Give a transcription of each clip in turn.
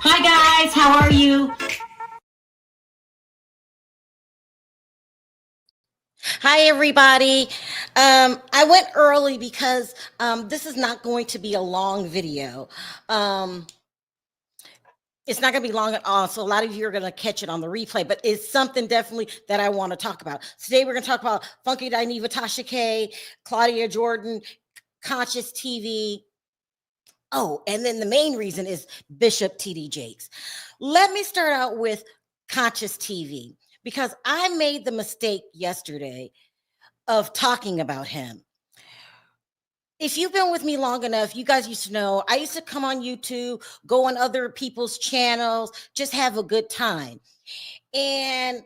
Hi guys, how are you? Hi everybody. I went early because this is not going to be a long video. It's not going to be long at all, so a lot of you are going to catch it on the replay, but it's something definitely that I want to talk about. Today we're going to talk about Funky Diva, Tasha K, Claudia Jordan, Conscious TV. Oh, and then the main reason is Bishop T.D. Jakes. Let me start out with Conscious TV because I made the mistake yesterday of talking about him. If you've been with me long enough, you guys used to know I used to come on YouTube, go on other people's channels, just have a good time. And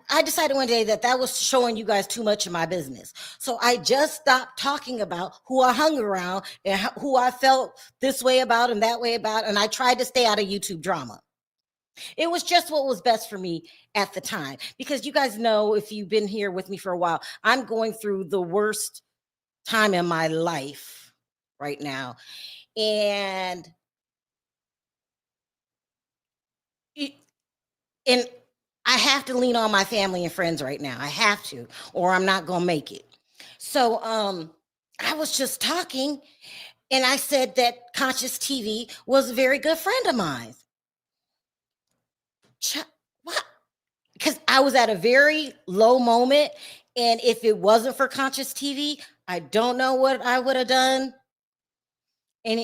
I decided one day that was showing you guys too much of my business. So I just stopped talking about who I hung around and who I felt this way about and that way about. And I tried to stay out of YouTube drama. It was just what was best for me at the time. Because you guys know, if you've been here with me for a while, I'm going through the worst time in my life right now. And I have to lean on my family and friends right now. I have to, or I'm not going to make it. So I was just talking and I said that Conscious TV was a very good friend of mine. What? Because I was at a very low moment. And if it wasn't for Conscious TV, I don't know what I would have done. And,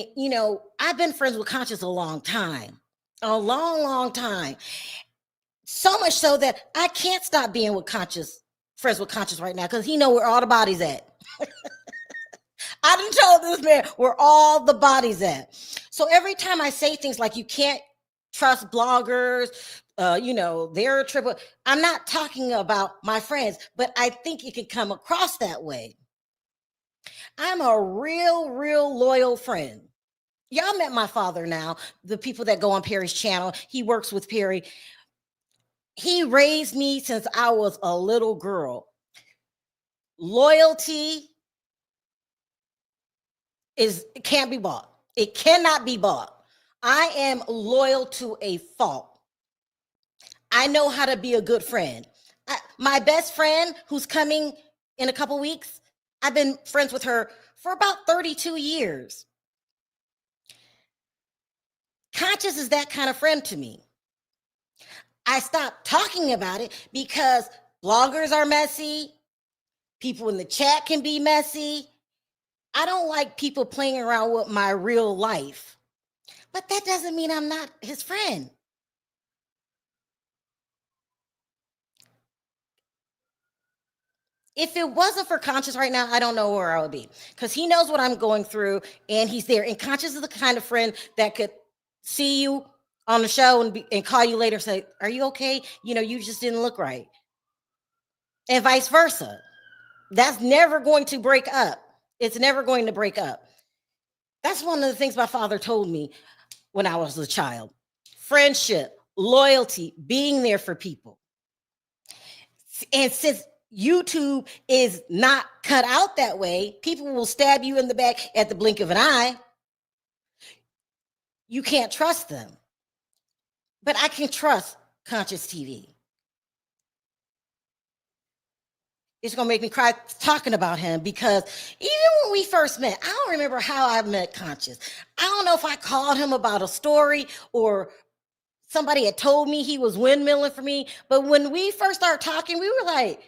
I've been friends with Conscious a long time, long time. So much so that I can't stop being friends with Conscious right now because he know where all the bodies at. I done told this man where all the bodies at. So every time I say things like you can't trust bloggers, they're a triple. I'm not talking about my friends, but I think it can come across that way. I'm a real loyal friend. Y'all met my father now, the people that go on Perry's channel. He works with Perry. He raised me since I was a little girl. Loyalty can't be bought. It cannot be bought. I am loyal to a fault. I know how to be a good friend. My best friend, who's coming in a couple weeks, I've been friends with her for about 32 years. Conscious is that kind of friend to me. I stopped talking about it because bloggers are messy. People in the chat can be messy. I don't like people playing around with my real life. But that doesn't mean I'm not his friend. If it wasn't for Conscious right now, I don't know where I would be because he knows what I'm going through and he's there. And Conscious is the kind of friend that could see you on the show and call you later and say, are you okay? You just didn't look right. And vice versa. That's never going to break up. It's never going to break up. That's one of the things my father told me when I was a child. Friendship, loyalty, being there for people. And since YouTube is not cut out that way, people will stab you in the back at the blink of an eye. You can't trust them. But I can trust Conscious TV. It's going to make me cry talking about him because even when we first met, I don't remember how I met Conscious. I don't know if I called him about a story or somebody had told me he was windmilling for me. But when we first started talking, we were like,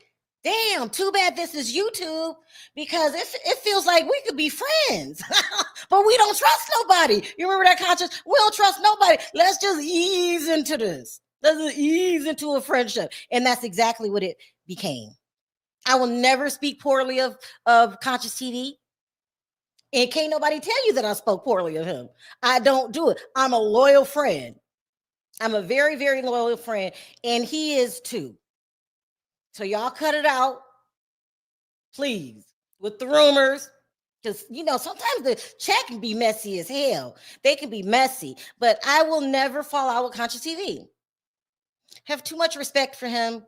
damn, too bad this is YouTube because it feels like we could be friends, but we don't trust nobody. You remember that, Conscious? We don't trust nobody. Let's just ease into this. Let's just ease into a friendship. And that's exactly what it became. I will never speak poorly of Conscious TV. And can't nobody tell you that I spoke poorly of him. I don't do it. I'm a loyal friend. I'm a very, very loyal friend, and he is too. So y'all cut it out, please, with the rumors. Because, sometimes the chat can be messy as hell. They can be messy, but I will never fall out with Conscious TV. Have too much respect for him,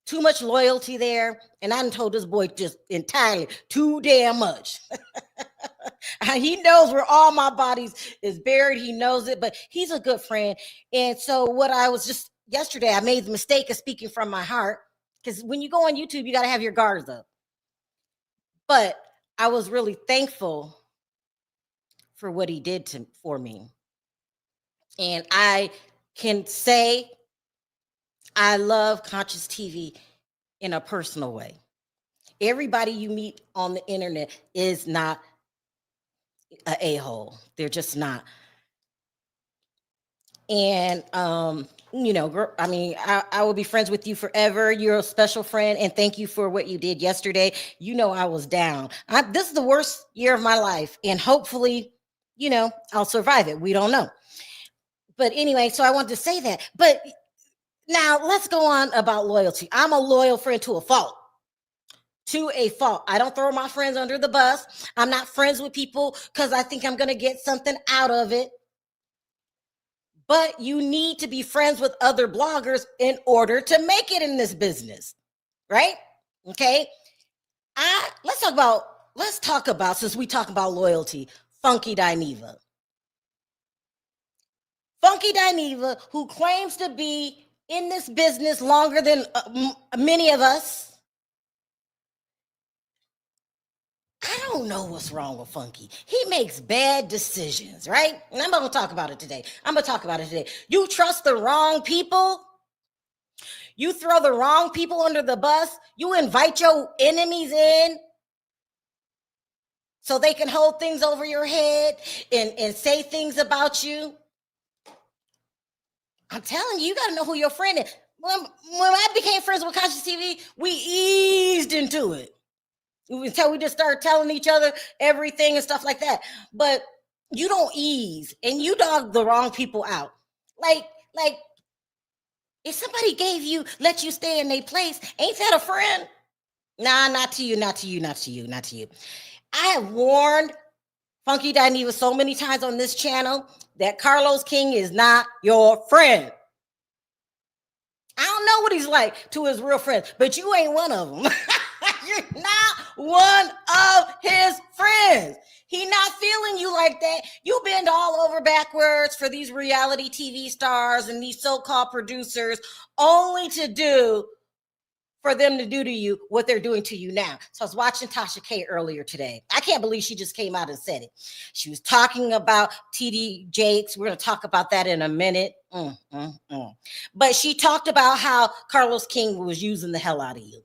too much loyalty there. And I done told this boy just entirely too damn much. He knows where all my bodies is buried. He knows it, but he's a good friend. And so what I was just yesterday, I made the mistake of speaking from my heart. Because when you go on YouTube, you got to have your guards up. But I was really thankful for what he did for me. And I can say I love Conscious TV in a personal way. Everybody you meet on the internet is not an a-hole. They're just not. And, I will be friends with you forever. You're a special friend. And thank you for what you did yesterday. I was down. This is the worst year of my life. And hopefully, I'll survive it. We don't know. But anyway, so I wanted to say that. But now let's go on about loyalty. I'm a loyal friend to a fault. To a fault. I don't throw my friends under the bus. I'm not friends with people because I think I'm going to get something out of it. But you need to be friends with other bloggers in order to make it in this business, right? Okay. Let's talk about, since we talk about loyalty, Funky Diva. Funky Diva, who claims to be in this business longer than many of us. I don't know what's wrong with Funky. He makes bad decisions, right? And I'm going to talk about it today. You trust the wrong people. You throw the wrong people under the bus. You invite your enemies in so they can hold things over your head and say things about you. I'm telling you, you got to know who your friend is. When I became friends with Conscious TV, we eased into it. Until we just started telling each other everything and stuff like that. But you don't ease and you dog the wrong people out. Like if somebody let you stay in their place, ain't that a friend? Nah, not to you. I have warned Funky Diva so many times on this channel that Carlos King is not your friend. I don't know what he's like to his real friends, but you ain't one of them. You're not one of his friends. He not feeling you like that. You bend all over backwards for these reality TV stars and these so-called producers only for them to do to you what they're doing to you now. So I was watching Tasha K earlier today. I can't believe she just came out and said it. She was talking about TD Jakes. We're going to talk about that in a minute. But she talked about how Carlos King was using the hell out of you.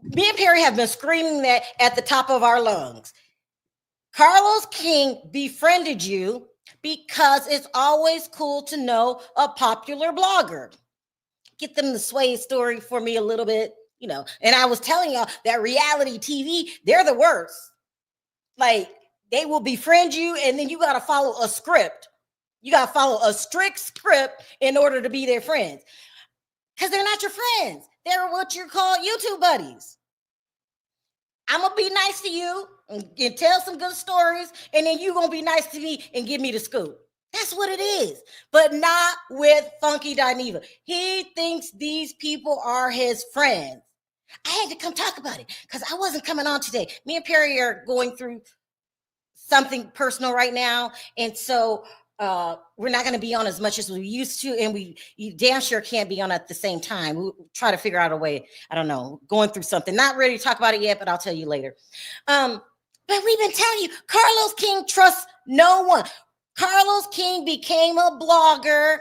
Me and Perry have been screaming that at the top of our lungs. Carlos King befriended you because it's always cool to know a popular blogger. Get them to sway story for me a little bit, And I was telling y'all that reality TV, they're the worst. Like, they will befriend you, and then you got to follow a script. You got to follow a strict script in order to be their friends. Because they're not your friends. They're what you call YouTube buddies. I'm going to be nice to you and tell some good stories, and then you're going to be nice to me and give me the scoop. That's what it is. But not with Funky Diva. He thinks these people are his friends. I had to come talk about it because I wasn't coming on today. Me and Perry are going through something personal right now. And so we're not going to be on as much as we used to. And you damn sure can't be on at the same time. We'll try to figure out a way. I don't know, going through something. Not ready to talk about it yet, but I'll tell you later. But we've been telling you, Carlos King trusts no one. Carlos King became a blogger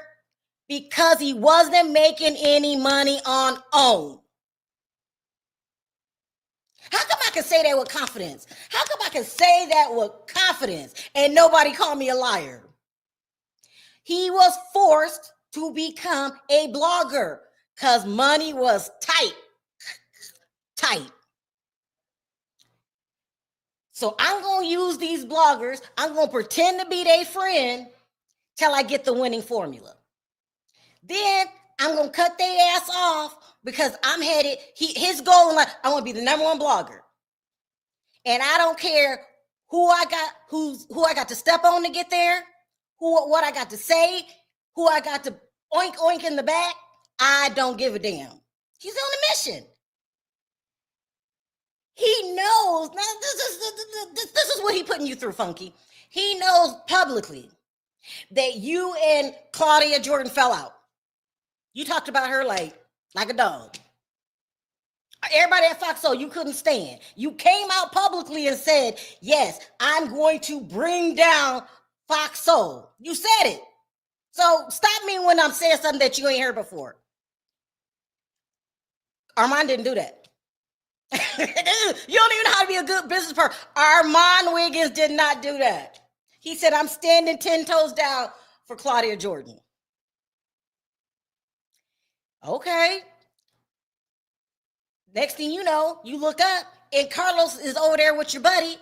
because he wasn't making any money on OWN. How come I can say that with confidence? How come I can say that with confidence and nobody call me a liar? He was forced to become a blogger because money was tight. So I'm going to use these bloggers. I'm going to pretend to be their friend till I get the winning formula. Then I'm going to cut their ass off because I'm headed, his goal in life, I want to be the number one blogger. And I don't care who I got to step on to get there, what I got to say, who I got to oink oink in the back. I don't give a damn. He's on a mission. He knows. Now, this is what he putting you through, Funky. He knows publicly that you and Claudia Jordan fell out. You talked about her like a dog. Everybody at Fox Soul, you couldn't stand. You came out publicly and said, yes, I'm going to bring down Fox Soul. You said it. So stop me when I'm saying something that you ain't heard before. Armand didn't do that. You don't even know how to be a good business person. Armand Wiggins did not do that. He said, I'm standing 10 toes down for Claudia Jordan. Okay. Next thing you know, you look up and Carlos is over there with your buddy,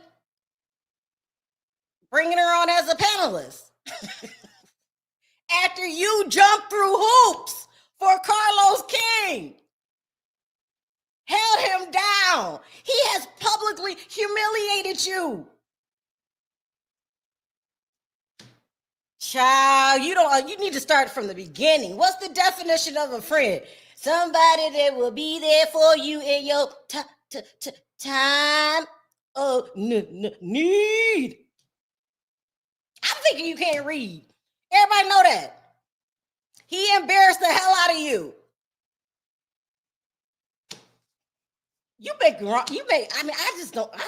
bringing her on as a panelist. After you jump through hoops for Carlos King, held him down. He has publicly humiliated you. Child, you need to start from the beginning. What's the definition of a friend? Somebody that will be there for you in your time of need. I'm thinking you can't read. Everybody know that. He embarrassed the hell out of you. I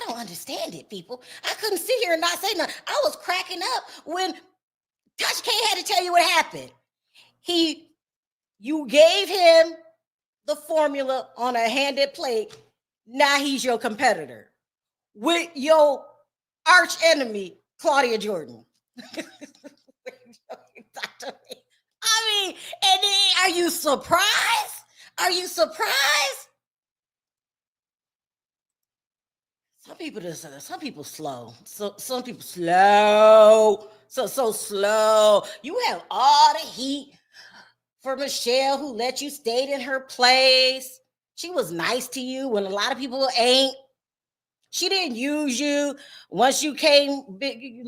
don't understand it, people. I couldn't sit here and not say nothing. I was cracking up when Tasha K had to tell you what happened. You gave him the formula on a handed plate. Now he's your competitor with your arch enemy, Claudia Jordan. I mean, and then are you surprised? Are you surprised? Some people slow. Some people slow. So slow. You have all the heat for Michelle, who let you stay in her place. She was nice to you when a lot of people ain't. She didn't use you. Once you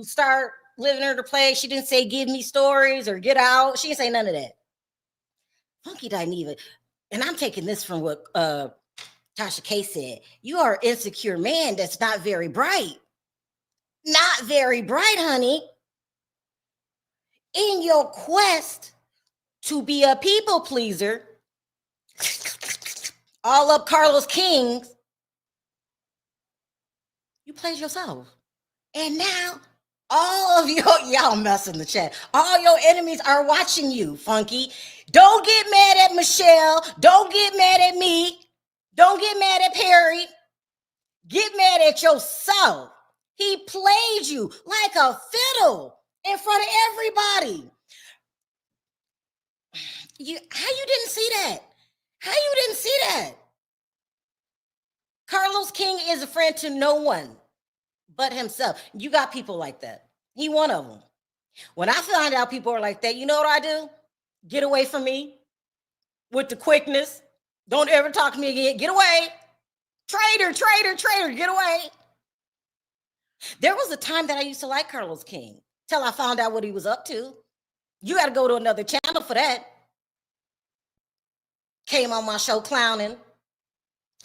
start living in her place, she didn't say, give me stories or get out. She didn't say none of that. Funky Diva. And I'm taking this from what Tasha K said. You are an insecure man that's not very bright. Not very bright, honey. In your quest to be a people pleaser, all up Carlos King's, you played yourself. And now all of y'all mess in the chat. All your enemies are watching you, Funky. Don't get mad at Michelle. Don't get mad at me. Don't get mad at Perry. Get mad at yourself. He played you like a fiddle in front of everybody. How you didn't see that? How you didn't see that? Carlos King is a friend to no one but himself. You got people like that. He one of them. When I find out people are like that, you know what I do? Get away from me with the quickness. Don't ever talk to me again. Get away. Traitor, get away. There was a time that I used to like Carlos King till I found out what he was up to. You got to go to another channel for that. Came on my show clowning,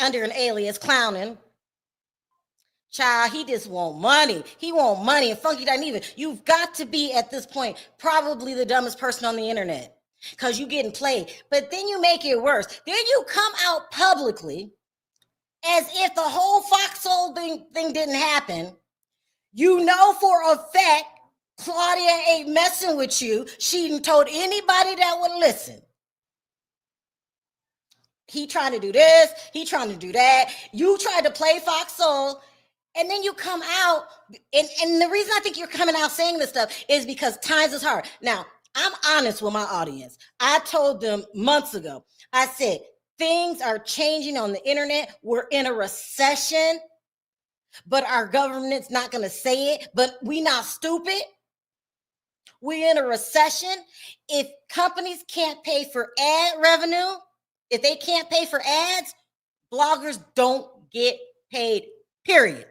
under an alias clowning. Child, he just want money. He want money. And Funky Diva, you've got to be at this point probably the dumbest person on the internet because you getting played. But then you make it worse. Then you come out publicly as if the whole Fox Soul thing didn't happen. You know for a fact Claudia ain't messing with you. She didn't told anybody that would listen. He trying to do this. He trying to do that. You tried to play Fox Soul. And then you come out. And the reason I think you're coming out saying this stuff is because times is hard. Now, I'm honest with my audience. I told them months ago. I said, things are changing on the internet. We're in a recession. but our government's not going to say it, but we not stupid. We're in a recession. If companies can't pay for ad revenue, if they can't pay for ads, bloggers don't get paid, period.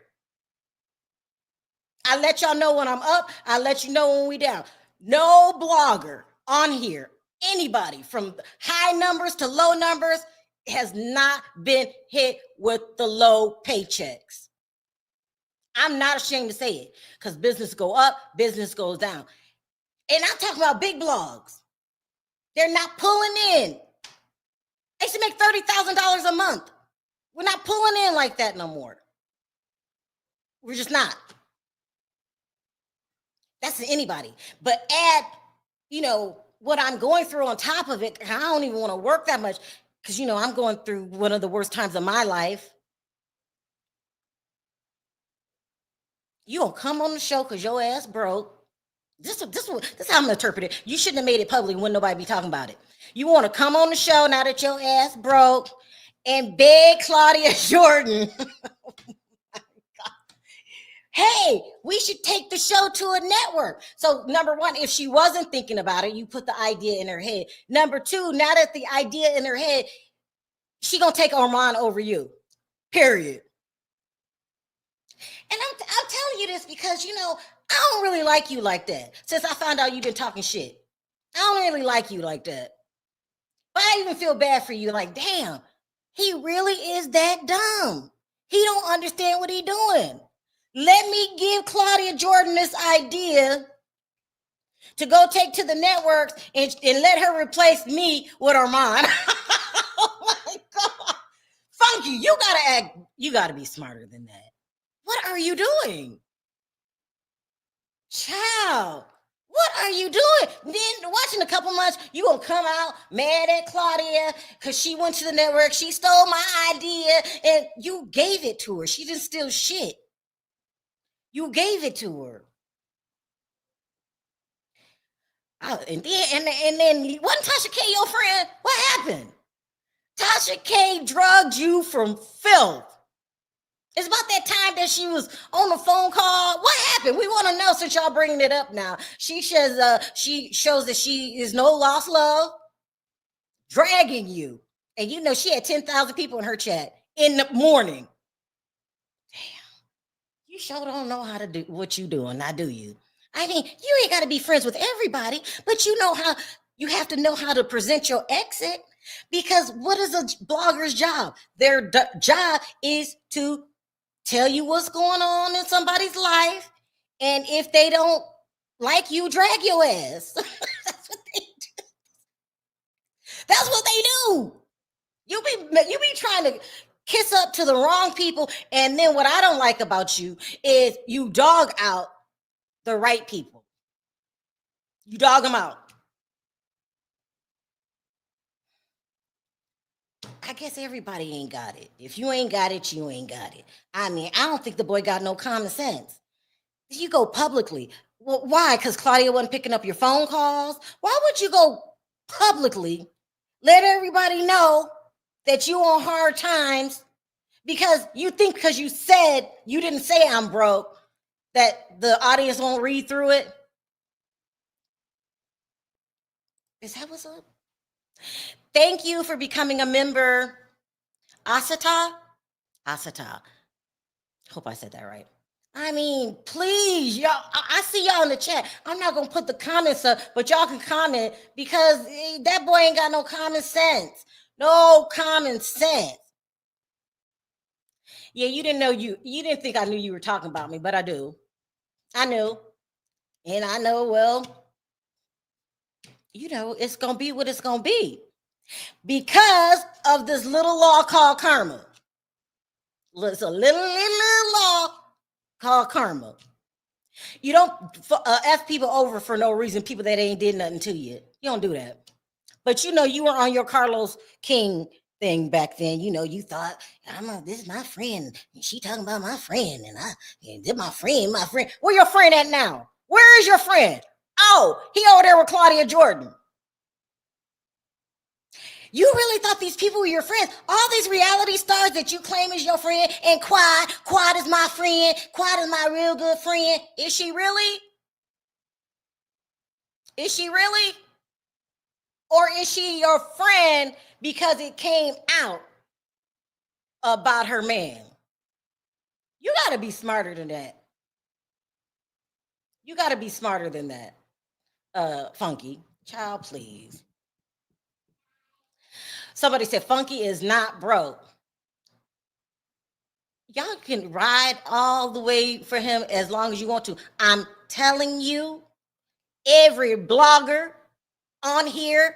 I let y'all know when I'm up. I let you know when we down. No blogger on here, anybody from high numbers to low numbers, has not been hit with the low paychecks. I'm not ashamed to say it, because business go up, business goes down. And I'm talking about big blogs. They're not pulling in. They should make $30,000 a month. We're not pulling in like that no more. We're just not. That's anybody. But add, what I'm going through on top of it, I don't even want to work that much, because, I'm going through one of the worst times of my life. You don't come on the show because your ass broke. This is how I'm gonna interpret it. You shouldn't have made it public when nobody be talking about it. You want to come on the show now that your ass broke and beg Claudia Jordan, hey, we should take the show to a network. So number one, if she wasn't thinking about it, you put the idea in her head. Number two, now that the idea in her head, she gonna take Armand over you, period. And I'm telling you this because, I don't really like you like that. Since I found out you've been talking shit, I don't really like you like that. But I even feel bad for you. Like, damn, he really is that dumb. He don't understand what he doing. Let me give Claudia Jordan this idea to go take to the networks and let her replace me with Armand. Oh my God. Funky, you gotta be smarter than that. What are you doing? Child, what are you doing? Then watching a couple months, you gonna come out mad at Claudia because she went to the network, she stole my idea, and you gave it to her. She didn't steal shit. You gave it to her. And then wasn't Tasha K your friend? What happened? Tasha K drugged you from filth. It's about that time that she was on the phone call. What happened? We want to know, since y'all bringing it up now. She says she shows that she is no lost love, dragging you. And she had 10,000 people in her chat in the morning. Damn, you sure don't know how to do what you doing, now do you? I mean, you ain't got to be friends with everybody, but you have to know how to present your exit. Because what is a blogger's job? Their job is to tell you what's going on in somebody's life, and if they don't like you, drag your ass. That's what they do. That's what they do. You be trying to kiss up to the wrong people, and then what I don't like about you is you dog out the right people. You dog them out. I guess everybody ain't got it. If you ain't got it, you ain't got it. I mean, I don't think the boy got no common sense. You go publicly. Well, why? Because Claudia wasn't picking up your phone calls? Why would you go publicly, let everybody know that you on hard times because you think because you said, you didn't say I'm broke, that the audience won't read through it? Is that what's up? Thank you for becoming a member, Asata. Hope I said that right. I mean, please, y'all. I see y'all in the chat. I'm not gonna put the comments up, but y'all can comment because that boy ain't got no common sense. No common sense. Yeah, you didn't know you didn't think I knew you were talking about me, but I do. I knew, and I know. Well, it's gonna be what it's gonna be. Because of this little law called karma. It's a little law called karma. You don't F people over for no reason, people that ain't did nothing to you. You don't do that. But you were on your Carlos King thing back then. You thought, this is my friend. She talking about my friend. And this my friend. Where your friend at now? Where is your friend? Oh, he over there with Claudia Jordan. You really thought these people were your friends? All these reality stars that you claim is your friend, and Quad is my friend. Quad is my real good friend. Is she really? Is she really? Or is she your friend because it came out about her man? You got to be smarter than that. You got to be smarter than that. Funky. Child, please. Somebody said Funky is not broke. Y'all can ride all the way for him as long as you want to. I'm telling you, every blogger on here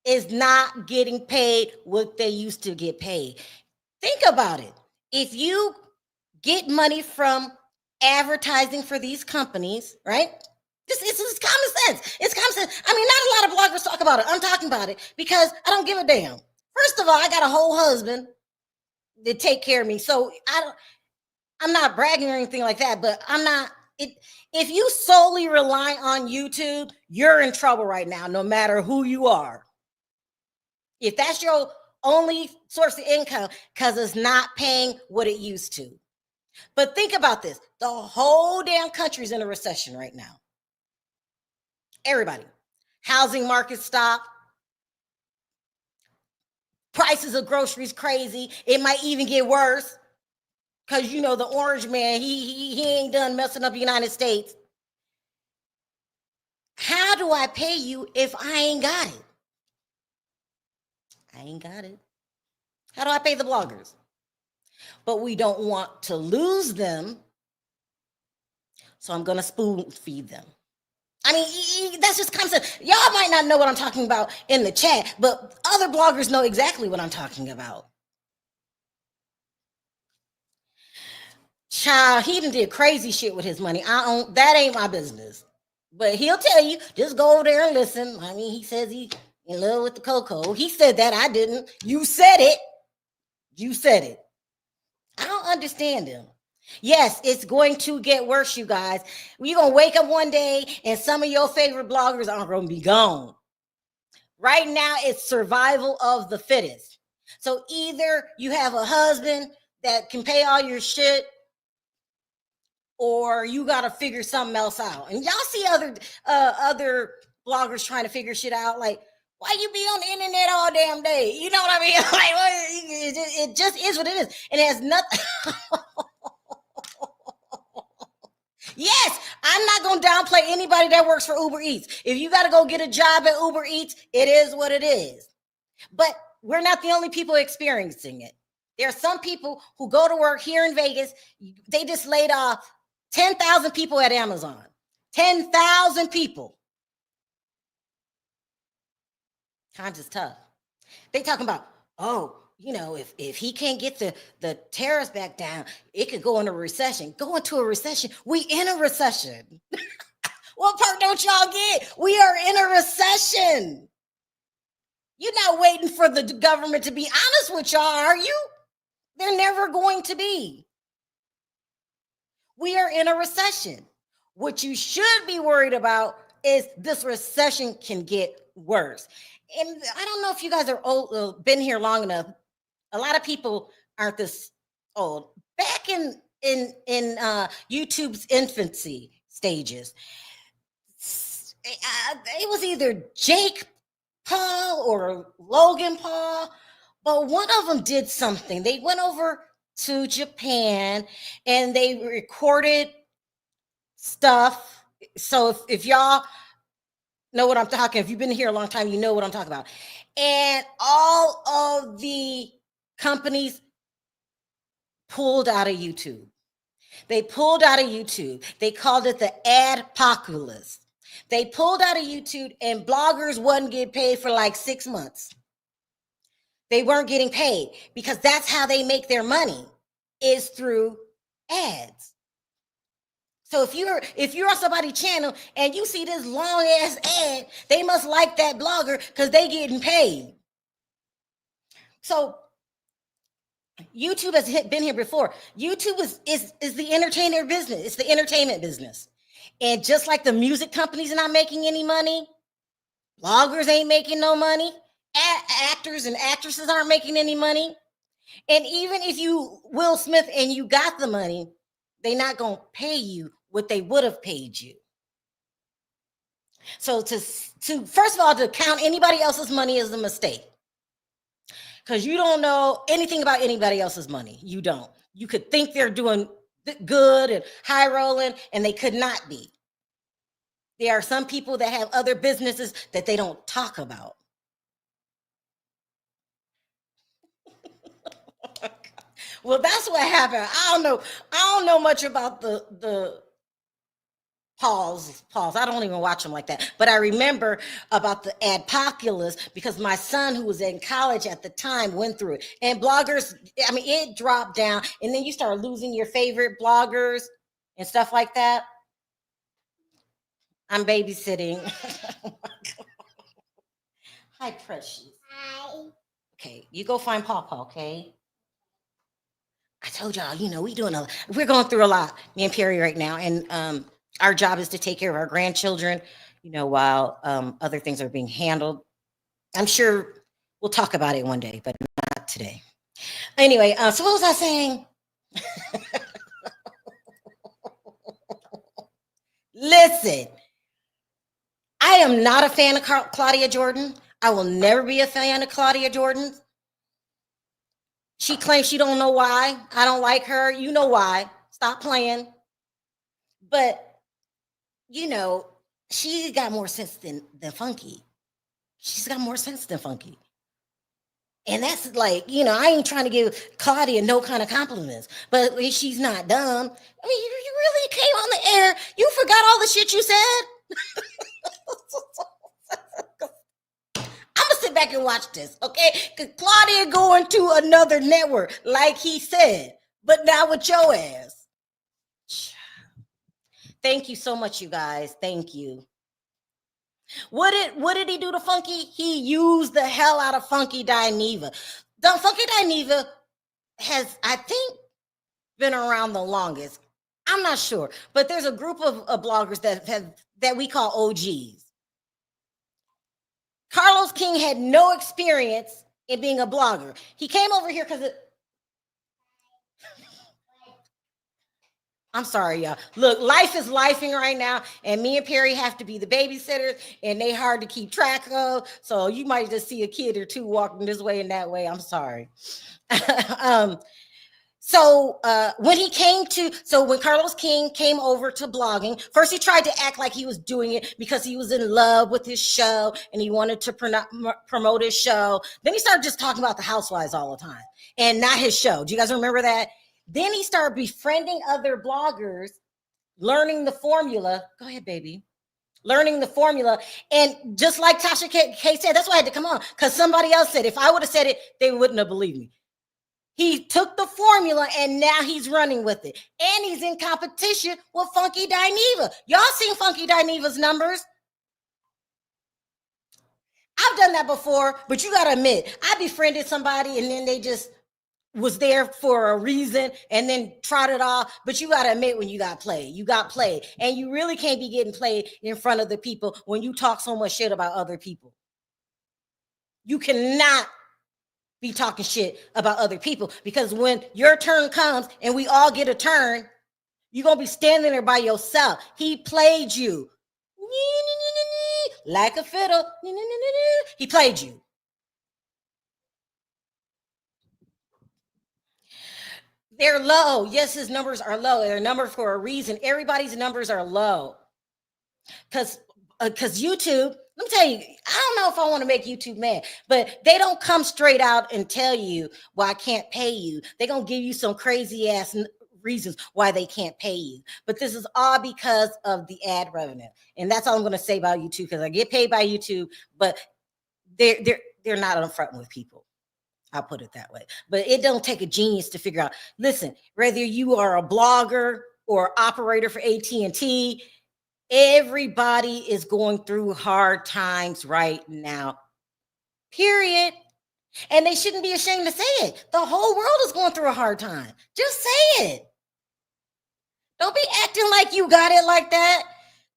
is not getting paid what they used to get paid. Think about it. If you get money from advertising for these companies, right? It's common sense. It's common sense. I mean, not a lot of bloggers talk about it. I'm talking about it because I don't give a damn. First of all, I got a whole husband that take care of me. So I'm not bragging or anything like that, but I'm not if you solely rely on YouTube, you're in trouble right now, no matter who you are. If that's your only source of income, because it's not paying what it used to. But think about this. The whole damn country's in a recession right now. Everybody. Housing market stop. Prices of groceries crazy. It might even get worse. Because, you know, the orange man, he ain't done messing up the United States. How do I pay you if I ain't got it? I ain't got it. How do I pay the bloggers? But we don't want to lose them. So I'm going to spoon feed them. I mean, that's just concept. Y'all might not know what I'm talking about in the chat, but other bloggers know exactly what I'm talking about. Child, he done did crazy shit with his money. That ain't my business. But he'll tell you, just go over there and listen. I mean, he says he in love with the cocoa. He said that, I didn't. You said it. You said it. I don't understand him. Yes, it's going to get worse, you guys. You're going to wake up one day and some of your favorite bloggers are going to be gone. Right now, it's survival of the fittest. So either you have a husband that can pay all your shit, or you got to figure something else out. And y'all see other bloggers trying to figure shit out. Like, why you be on the internet all damn day? You know what I mean? Like, it just is what it is. And it has nothing. Yes, I'm not going to downplay anybody that works for Uber Eats. If you got to go get a job at Uber Eats, it is what it is. But we're not the only people experiencing it. There are some people who go to work here in Vegas. They just laid off 10,000 people at Amazon. 10,000 people. Times is tough. They talking about, oh, you know, if he can't get the tariffs back down, it could go into a recession. Go into a recession. We in a recession. What part don't y'all get? We are in a recession. You're not waiting for the government to be honest with y'all, are you? They're never going to be. We are in a recession. What you should be worried about is this recession can get worse. And I don't know if you guys are old, been here long enough. A lot of people aren't this old. Back in YouTube's infancy stages, it was either Jake Paul or Logan Paul, but one of them did something. They went over to Japan and they recorded stuff. So if y'all know what I'm talking, if you've been here a long time, you know what I'm talking about. And all of the companies pulled out of YouTube. They pulled out of YouTube. They called it the adpocalypse. They pulled out of YouTube and bloggers wouldn't get paid for like 6 months. They weren't getting paid because that's how they make their money, is through ads. So if you're on somebody's channel and you see this long ass ad, they must like that blogger because they getting paid. So YouTube has been here before. YouTube is the entertainer business. It's the entertainment business. And just like the music companies are not making any money, bloggers ain't making no money. actors and actresses aren't making any money. And even if you Will Smith and you got the money, they're not going to pay you what they would have paid you. So to first of all, to count anybody else's money is a mistake. Because you don't know anything about anybody else's money. You don't. You could think they're doing good and high rolling, and they could not be. There are some people that have other businesses that they don't talk about. Well, that's what happened. I don't know much about the Pauls. I don't even watch them like that. But I remember about the adpopulous because my son, who was in college at the time, went through it. And bloggers, I mean, it dropped down. And then you start losing your favorite bloggers and stuff like that. I'm babysitting. Hi, Precious. Hi. Okay, you go find Pawpaw, okay? I told y'all, we're going through a lot, me and Perry right now. And our job is to take care of our grandchildren, while other things are being handled. I'm sure we'll talk about it one day, but not today. Anyway, so what was I saying? Listen, I am not a fan of Claudia Jordan. I will never be a fan of Claudia Jordan. She claims she don't know why. I don't like her. You know why. Stop playing. But she got more sense than Funky. She's got more sense than Funky. And that's like, I ain't trying to give Claudia no kind of compliments, but she's not dumb. I mean, you really came on the air. You forgot all the shit you said. I'm going to sit back and watch this, okay? Because Claudia going to another network, like he said, but not with your ass. Thank you so much, you guys. Thank you. What did he do to Funky? He used the hell out of Funky Diva. Funky Diva has, I think, been around the longest. I'm not sure, but there's a group of bloggers that we call OGs. Carlos King had no experience in being a blogger. He came over here because I'm sorry, y'all. Look, life is lifing right now, and me and Perry have to be the babysitters, and they hard to keep track of. So you might just see a kid or two walking this way and that way. I'm sorry. So when Carlos King came over to blogging, first he tried to act like he was doing it because he was in love with his show and he wanted to promote his show. Then he started just talking about the housewives all the time and not his show. Do you guys remember that? Then he started befriending other bloggers, learning the formula. Go ahead, baby. Learning the formula. And just like Tasha K said, that's why I had to come on, because somebody else said, if I would have said it, they wouldn't have believed me. He took the formula and now he's running with it. And he's in competition with Funky Diva. Y'all seen Funky Diva's numbers? I've done that before, but you got to admit, I befriended somebody and then they just was there for a reason and then trotted off. But you got to admit when you got played. You got played. And you really can't be getting played in front of the people when you talk so much shit about other people. You cannot be talking shit about other people, because when your turn comes and we all get a turn, you're going to be standing there by yourself. He played you like a fiddle. He played you. They're low. Yes, his numbers are low. They're numbered for a reason. Everybody's numbers are low. Because YouTube, let me tell you, I don't know if I want to make YouTube mad, but they don't come straight out and tell you, well, I can't pay you. They're going to give you some crazy ass reasons why they can't pay you. But this is all because of the ad revenue. And that's all I'm going to say about YouTube, because I get paid by YouTube, but they're not upfront with people. I'll put it that way. But it don't take a genius to figure out, listen, whether you are a blogger or operator for AT&T, everybody is going through hard times right now, period. And they shouldn't be ashamed to say it. The whole world is going through a hard time. Just say it. Don't be acting like you got it like that.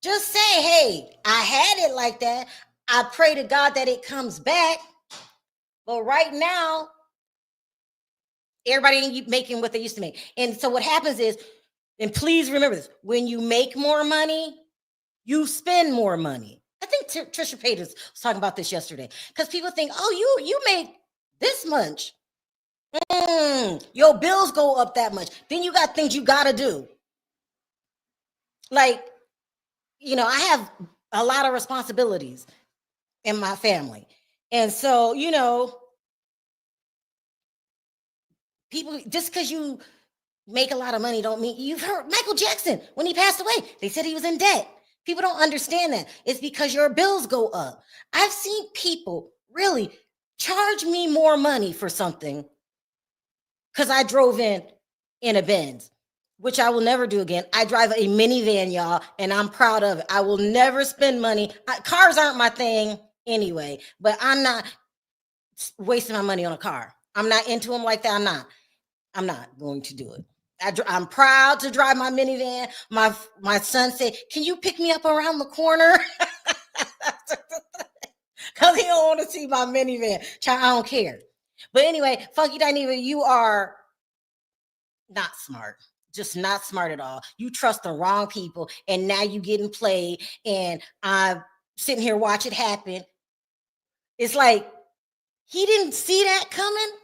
Just say, hey, I had it like that. I pray to God that it comes back. But right now, everybody ain't making what they used to make. And so what happens is, and please remember this, when you make more money, you spend more money. I think Trisha Paytas was talking about this yesterday, because people think, oh, you make this much. Your bills go up that much. Then you got things you got to do. Like, I have a lot of responsibilities in my family. And so, people, just because you make a lot of money don't mean. You've heard Michael Jackson, when he passed away, they said he was in debt. People don't understand that. It's because your bills go up. I've seen people really charge me more money for something because I drove in a Benz, which I will never do again. I drive a minivan, y'all, and I'm proud of it. I will never spend money. Cars aren't my thing anyway, but I'm not wasting my money on a car. I'm not into them like that. I'm not going to do it. I'm proud to drive my minivan. My son said, "Can you pick me up around the corner?" Because he don't want to see my minivan. Child, I don't care. But anyway, Funky Diva, you are not smart. Just not smart at all. You trust the wrong people, and now you getting played. And I'm sitting here watch it happen. It's like he didn't see that coming.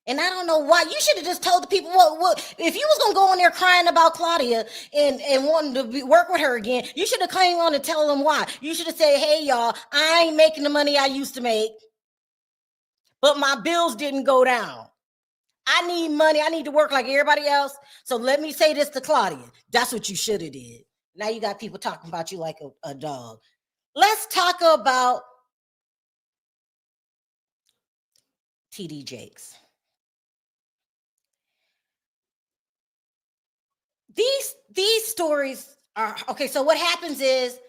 And I don't know why. You should have just told the people, what if you was gonna go on there crying about Claudia and wanting to work with her again, you should have came on and tell them why. You should have said, "Hey, y'all, I ain't making the money I used to make, but my bills didn't go down. I need money. I need to work like everybody else. So let me say this to Claudia." That's what you should have did. Now you got people talking about you like a dog. Let's talk about TD Jakes. These stories are okay. So what happens is,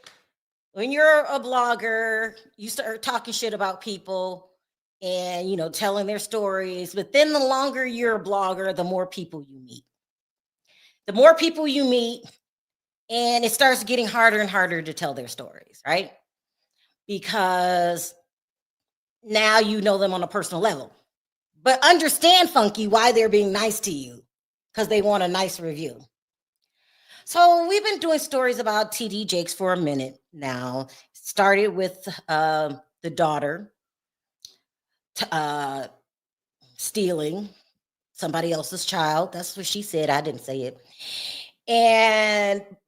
when you're a blogger, you start talking shit about people and telling their stories. But then the longer you're a blogger, the more people you meet. The more people you meet, and it starts getting harder and harder to tell their stories, right? Because now you know them on a personal level. But understand, Funky, why they're being nice to you, because they want a nice review. So we've been doing stories about TD Jakes for a minute now. Started with the daughter stealing somebody else's child. That's what she said. I didn't say it.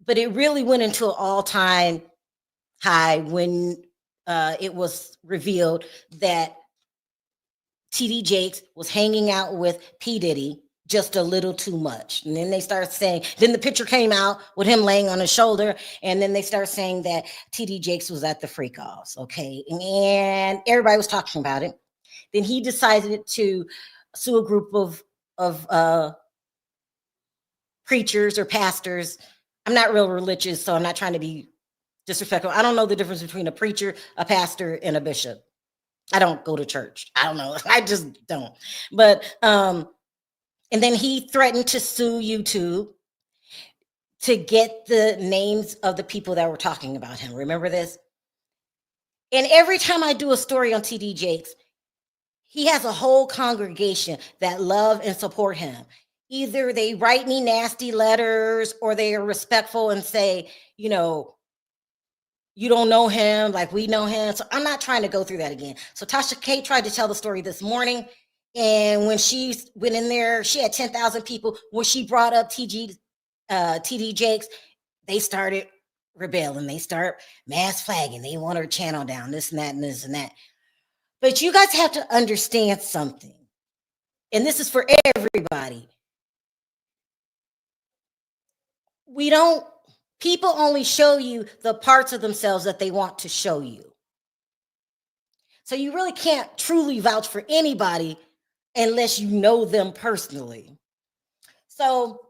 But it really went into an all-time high when it was revealed that TD Jakes was hanging out with P. Diddy just a little too much. And then they start saying, then the picture came out with him laying on his shoulder. And then they start saying that TD Jakes was at the freak offs. Okay. And everybody was talking about it. Then he decided to sue a group of preachers or pastors. I'm not real religious, so I'm not trying to be disrespectful. I don't know the difference between a preacher, a pastor, and a bishop. I don't go to church. I don't know. I just don't. But and then he threatened to sue YouTube to get the names of the people that were talking about him. Remember this? And every time I do a story on TD Jakes, he has a whole congregation that love and support him. Either they write me nasty letters or they are respectful and say, you don't know him like we know him. So I'm not trying to go through that again. So Tasha K tried to tell the story this morning. And when she went in there, she had 10,000 people. When she brought up TD Jakes, they started rebelling. They start mass flagging. They want her channel down, this and that and this and that. But you guys have to understand something. And this is for everybody. People only show you the parts of themselves that they want to show you. So you really can't truly vouch for anybody unless you know them personally. So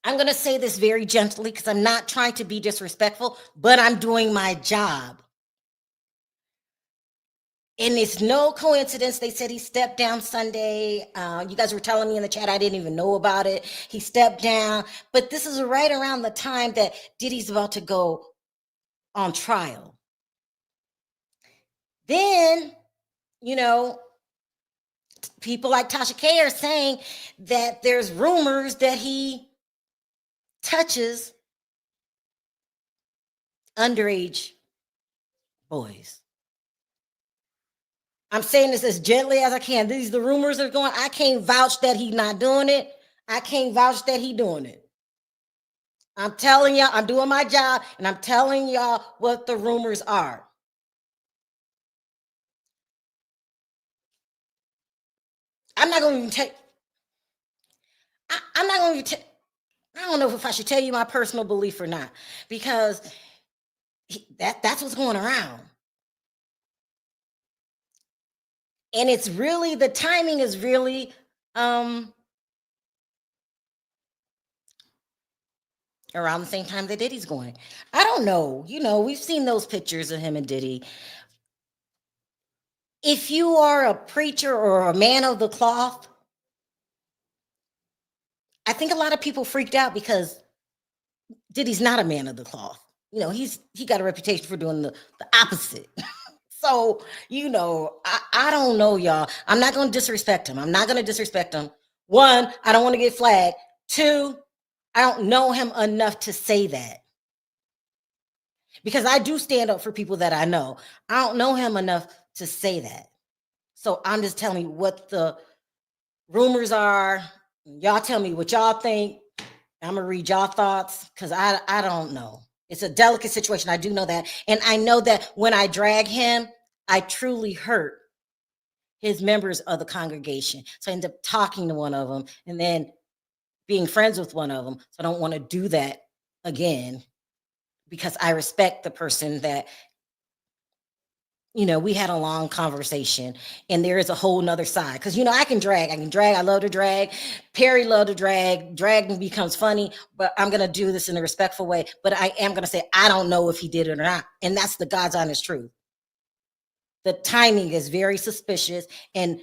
I'm going to say this very gently because I'm not trying to be disrespectful, but I'm doing my job. And it's no coincidence. They said he stepped down Sunday. You guys were telling me in the chat, I didn't even know about it. He stepped down. But this is right around the time that Diddy's about to go on trial. Then you know, people like Tasha K are saying that there's rumors that he touches underage boys. I'm saying this as gently as I can. The rumors are going. I can't vouch that he's not doing it. I can't vouch that he doing it. I'm telling y'all, I'm doing my job, and I'm telling y'all what the rumors are. I'm not going to even take. I'm not going to. I don't know if I should tell you my personal belief or not, because that's what's going around. And it's really, the timing is really around the same time that Diddy's going. I don't know. We've seen those pictures of him and Diddy. If you are a preacher or a man of the cloth, I think a lot of people freaked out because Diddy's not a man of the cloth. He got a reputation for doing the opposite. So, I don't know, y'all. I'm not going to disrespect him. One, I don't want to get flagged. Two, I don't know him enough to say that. Because I do stand up for people that I know. I don't know him enough to say that. So I'm just telling you what the rumors are. Y'all tell me what y'all think. I'm going to read y'all thoughts because I don't know. It's a delicate situation. I do know that. And I know that when I drag him, I truly hurt his members of the congregation. So I end up talking to one of them and then being friends with one of them. So I don't want to do that again because I respect the person that, we had a long conversation, and there is a whole nother side. Because, I can drag. I love to drag. Perry loved to drag. Dragging becomes funny, but I'm going to do this in a respectful way. But I am going to say, I don't know if he did it or not. And that's the God's honest truth. The timing is very suspicious, and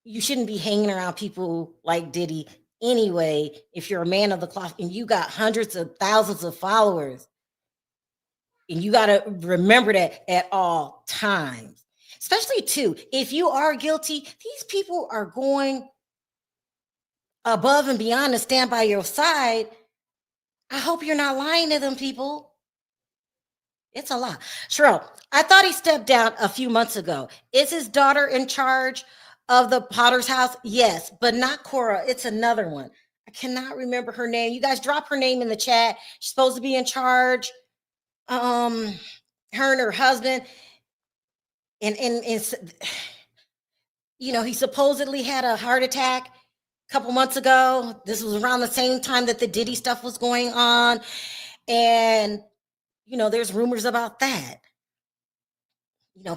you shouldn't be hanging around people like Diddy anyway if you're a man of the cloth and you got hundreds of thousands of followers. And you got to remember that at all times, especially too, if you are guilty, these people are going above and beyond to stand by your side. I hope you're not lying to them, people. It's a lot. Sharrell, I thought he stepped down a few months ago. Is his daughter in charge of the Potter's house? Yes, but not Cora. It's another one. I cannot remember her name. You guys drop her name in the chat. She's supposed to be in charge. Her and her husband, and he supposedly had a heart attack a couple months ago. This was around the same time that the Diddy stuff was going on, and there's rumors about that.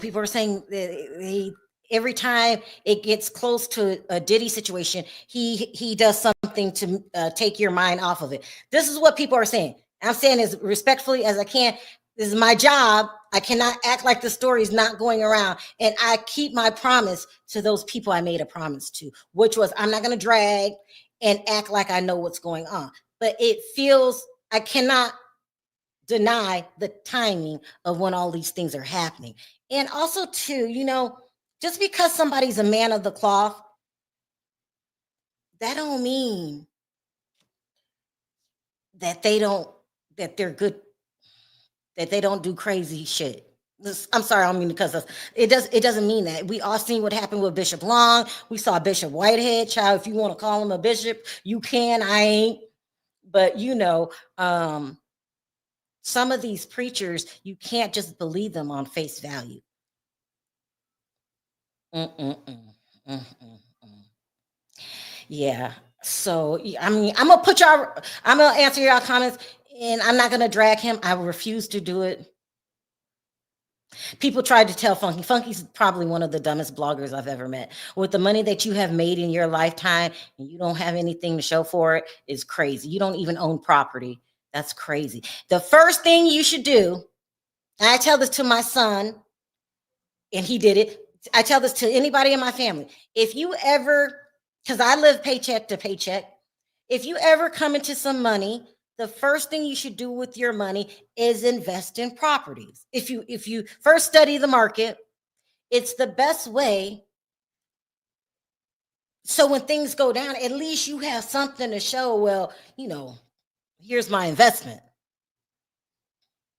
People are saying that every time it gets close to a Diddy situation, he does something to take your mind off of it. This is what people are saying. I'm saying as respectfully as I can. This is my job. I cannot act like the story is not going around. And I keep my promise to those people I made a promise to, which was I'm not going to drag and act like I know what's going on. But it feels, I cannot deny the timing of when all these things are happening. And also too, just because somebody's a man of the cloth, that don't mean that they're good, that they don't do crazy shit. I'm sorry, I don't mean because it doesn't mean that. We all seen what happened with Bishop Long. We saw Bishop Whitehead. Child, if you want to call him a bishop, you can. I ain't. But some of these preachers, you can't just believe them on face value. Yeah. So I'm gonna answer y'all comments, and I'm not gonna drag him. I refuse to do it. People tried to tell Funky. Funky's probably one of the dumbest bloggers I've ever met. With the money that you have made in your lifetime and you don't have anything to show for it is crazy. You don't even own property. That's crazy. The first thing you should do, and I tell this to my son, and he did it. I tell this to anybody in my family. If you ever, because I live paycheck to paycheck, if you ever come into some money, the first thing you should do with your money is invest in properties. If you first study the market, It's the best way. So when things go down, at least you have something to show. Well, here's my investment.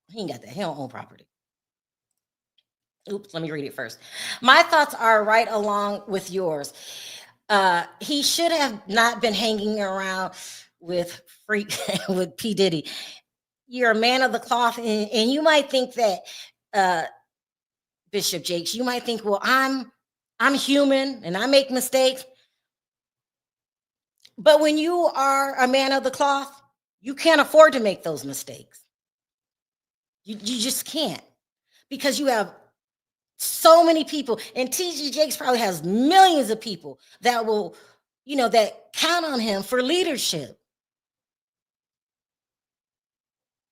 He ain't got that. He don't own property. Oops, let me read it first. My thoughts are right along with yours. He should have not been hanging around with freak with P. Diddy. You're a man of the cloth, and you might think that Bishop Jakes, you might think, well, I'm human and I make mistakes. But when you are a man of the cloth, you can't afford to make those mistakes. You just can't, because you have so many people, and TG Jakes probably has millions of people that will, that count on him for leadership.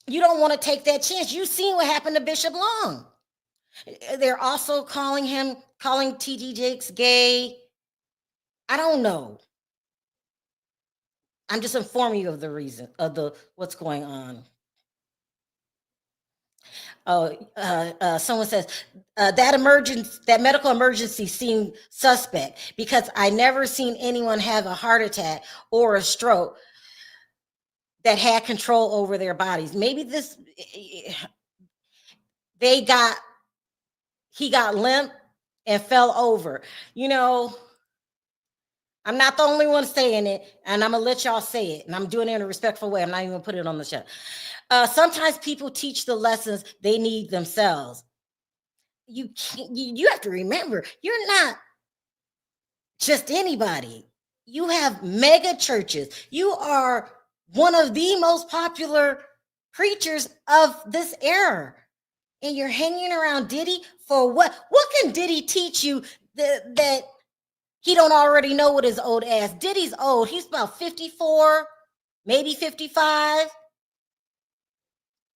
You don't want to take that chance. You've seen what happened to Bishop Long. They're also calling TG Jakes gay. I don't know. I'm just informing you of the reason of what's going on. Someone says that medical emergency seemed suspect because I never seen anyone have a heart attack or a stroke that had control over their bodies. Maybe he got limp and fell over. I'm not the only one saying it, and I'm gonna let y'all say it, and I'm doing it in a respectful way. I'm not even gonna put it on the show. Sometimes people teach the lessons they need themselves. You have to remember, you're not just anybody. You have mega churches. You are one of the most popular preachers of this era, and you're hanging around Diddy for what? What can Diddy teach you that he don't already know what his old ass? Diddy's old. He's about 54, maybe 55.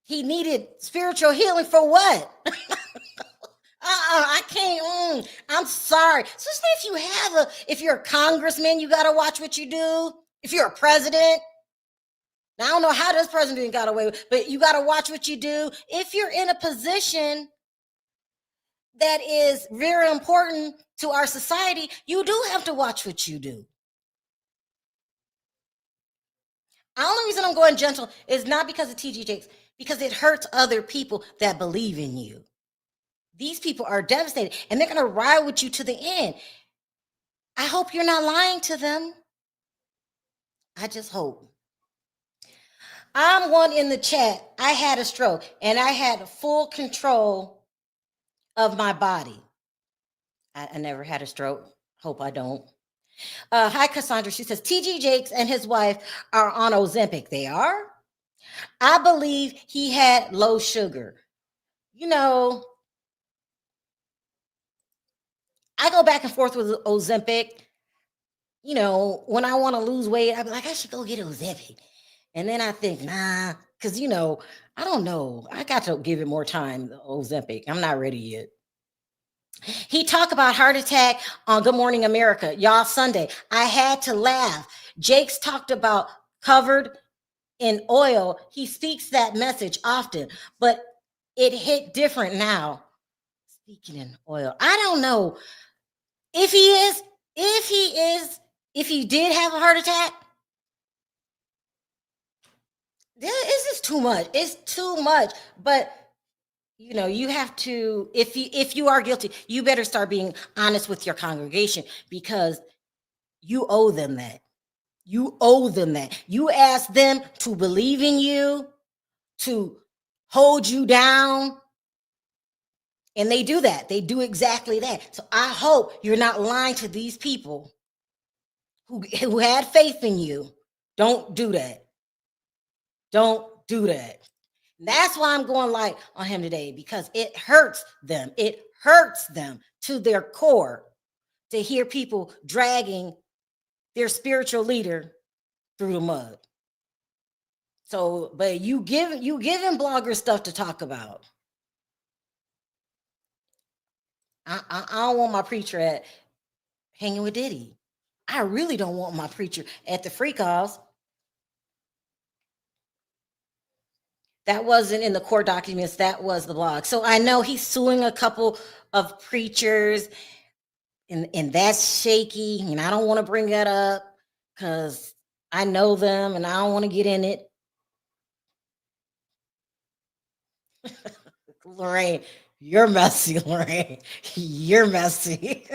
He needed spiritual healing for what? I can't. I'm sorry. Especially if you're a congressman, you got to watch what you do. If you're a president, now I don't know how this president got away with, but you got to watch what you do. If you're in a position that is very important to our society, you do have to watch what you do. The only reason I'm going gentle is not because of TG Jakes, because it hurts other people that believe in you. These people are devastated, and they're going to ride with you to the end. I hope you're not lying to them. I just hope. I'm one in the chat. I had a stroke, and I had full control of my body. I never had a stroke. Hope I don't. Hi, Cassandra. She says, TG Jakes and his wife are on Ozempic. They are? I believe he had low sugar. I go back and forth with Ozempic. When I want to lose weight, I'd be like, I should go get Ozempic. And then I think, nah, because, I don't know. I got to give it more time, Ozempic. I'm not ready yet. He talked about heart attack on Good Morning America, y'all, Sunday. I had to laugh. Jakes talked about covered in oil. He speaks that message often, but it hit different now. Speaking in oil. I don't know if he did have a heart attack. This is too much. It's too much. But you have to, if you are guilty, you better start being honest with your congregation, because you owe them that. You owe them that. You ask them to believe in you, to hold you down, and they do that. They do exactly that. So I hope you're not lying to these people who had faith in you. Don't do that. Don't do that. That's why I'm going light on him today, because it hurts them. It hurts them to their core to hear people dragging their spiritual leader through the mud. So, but you giving bloggers stuff to talk about. I don't want my preacher hanging with Diddy. I really don't want my preacher at the free calls. That wasn't in the court documents. That was the blog. So I know he's suing a couple of preachers, and that's shaky. And I don't want to bring that up because I know them and I don't want to get in it. Lorraine, you're messy, Lorraine. You're messy.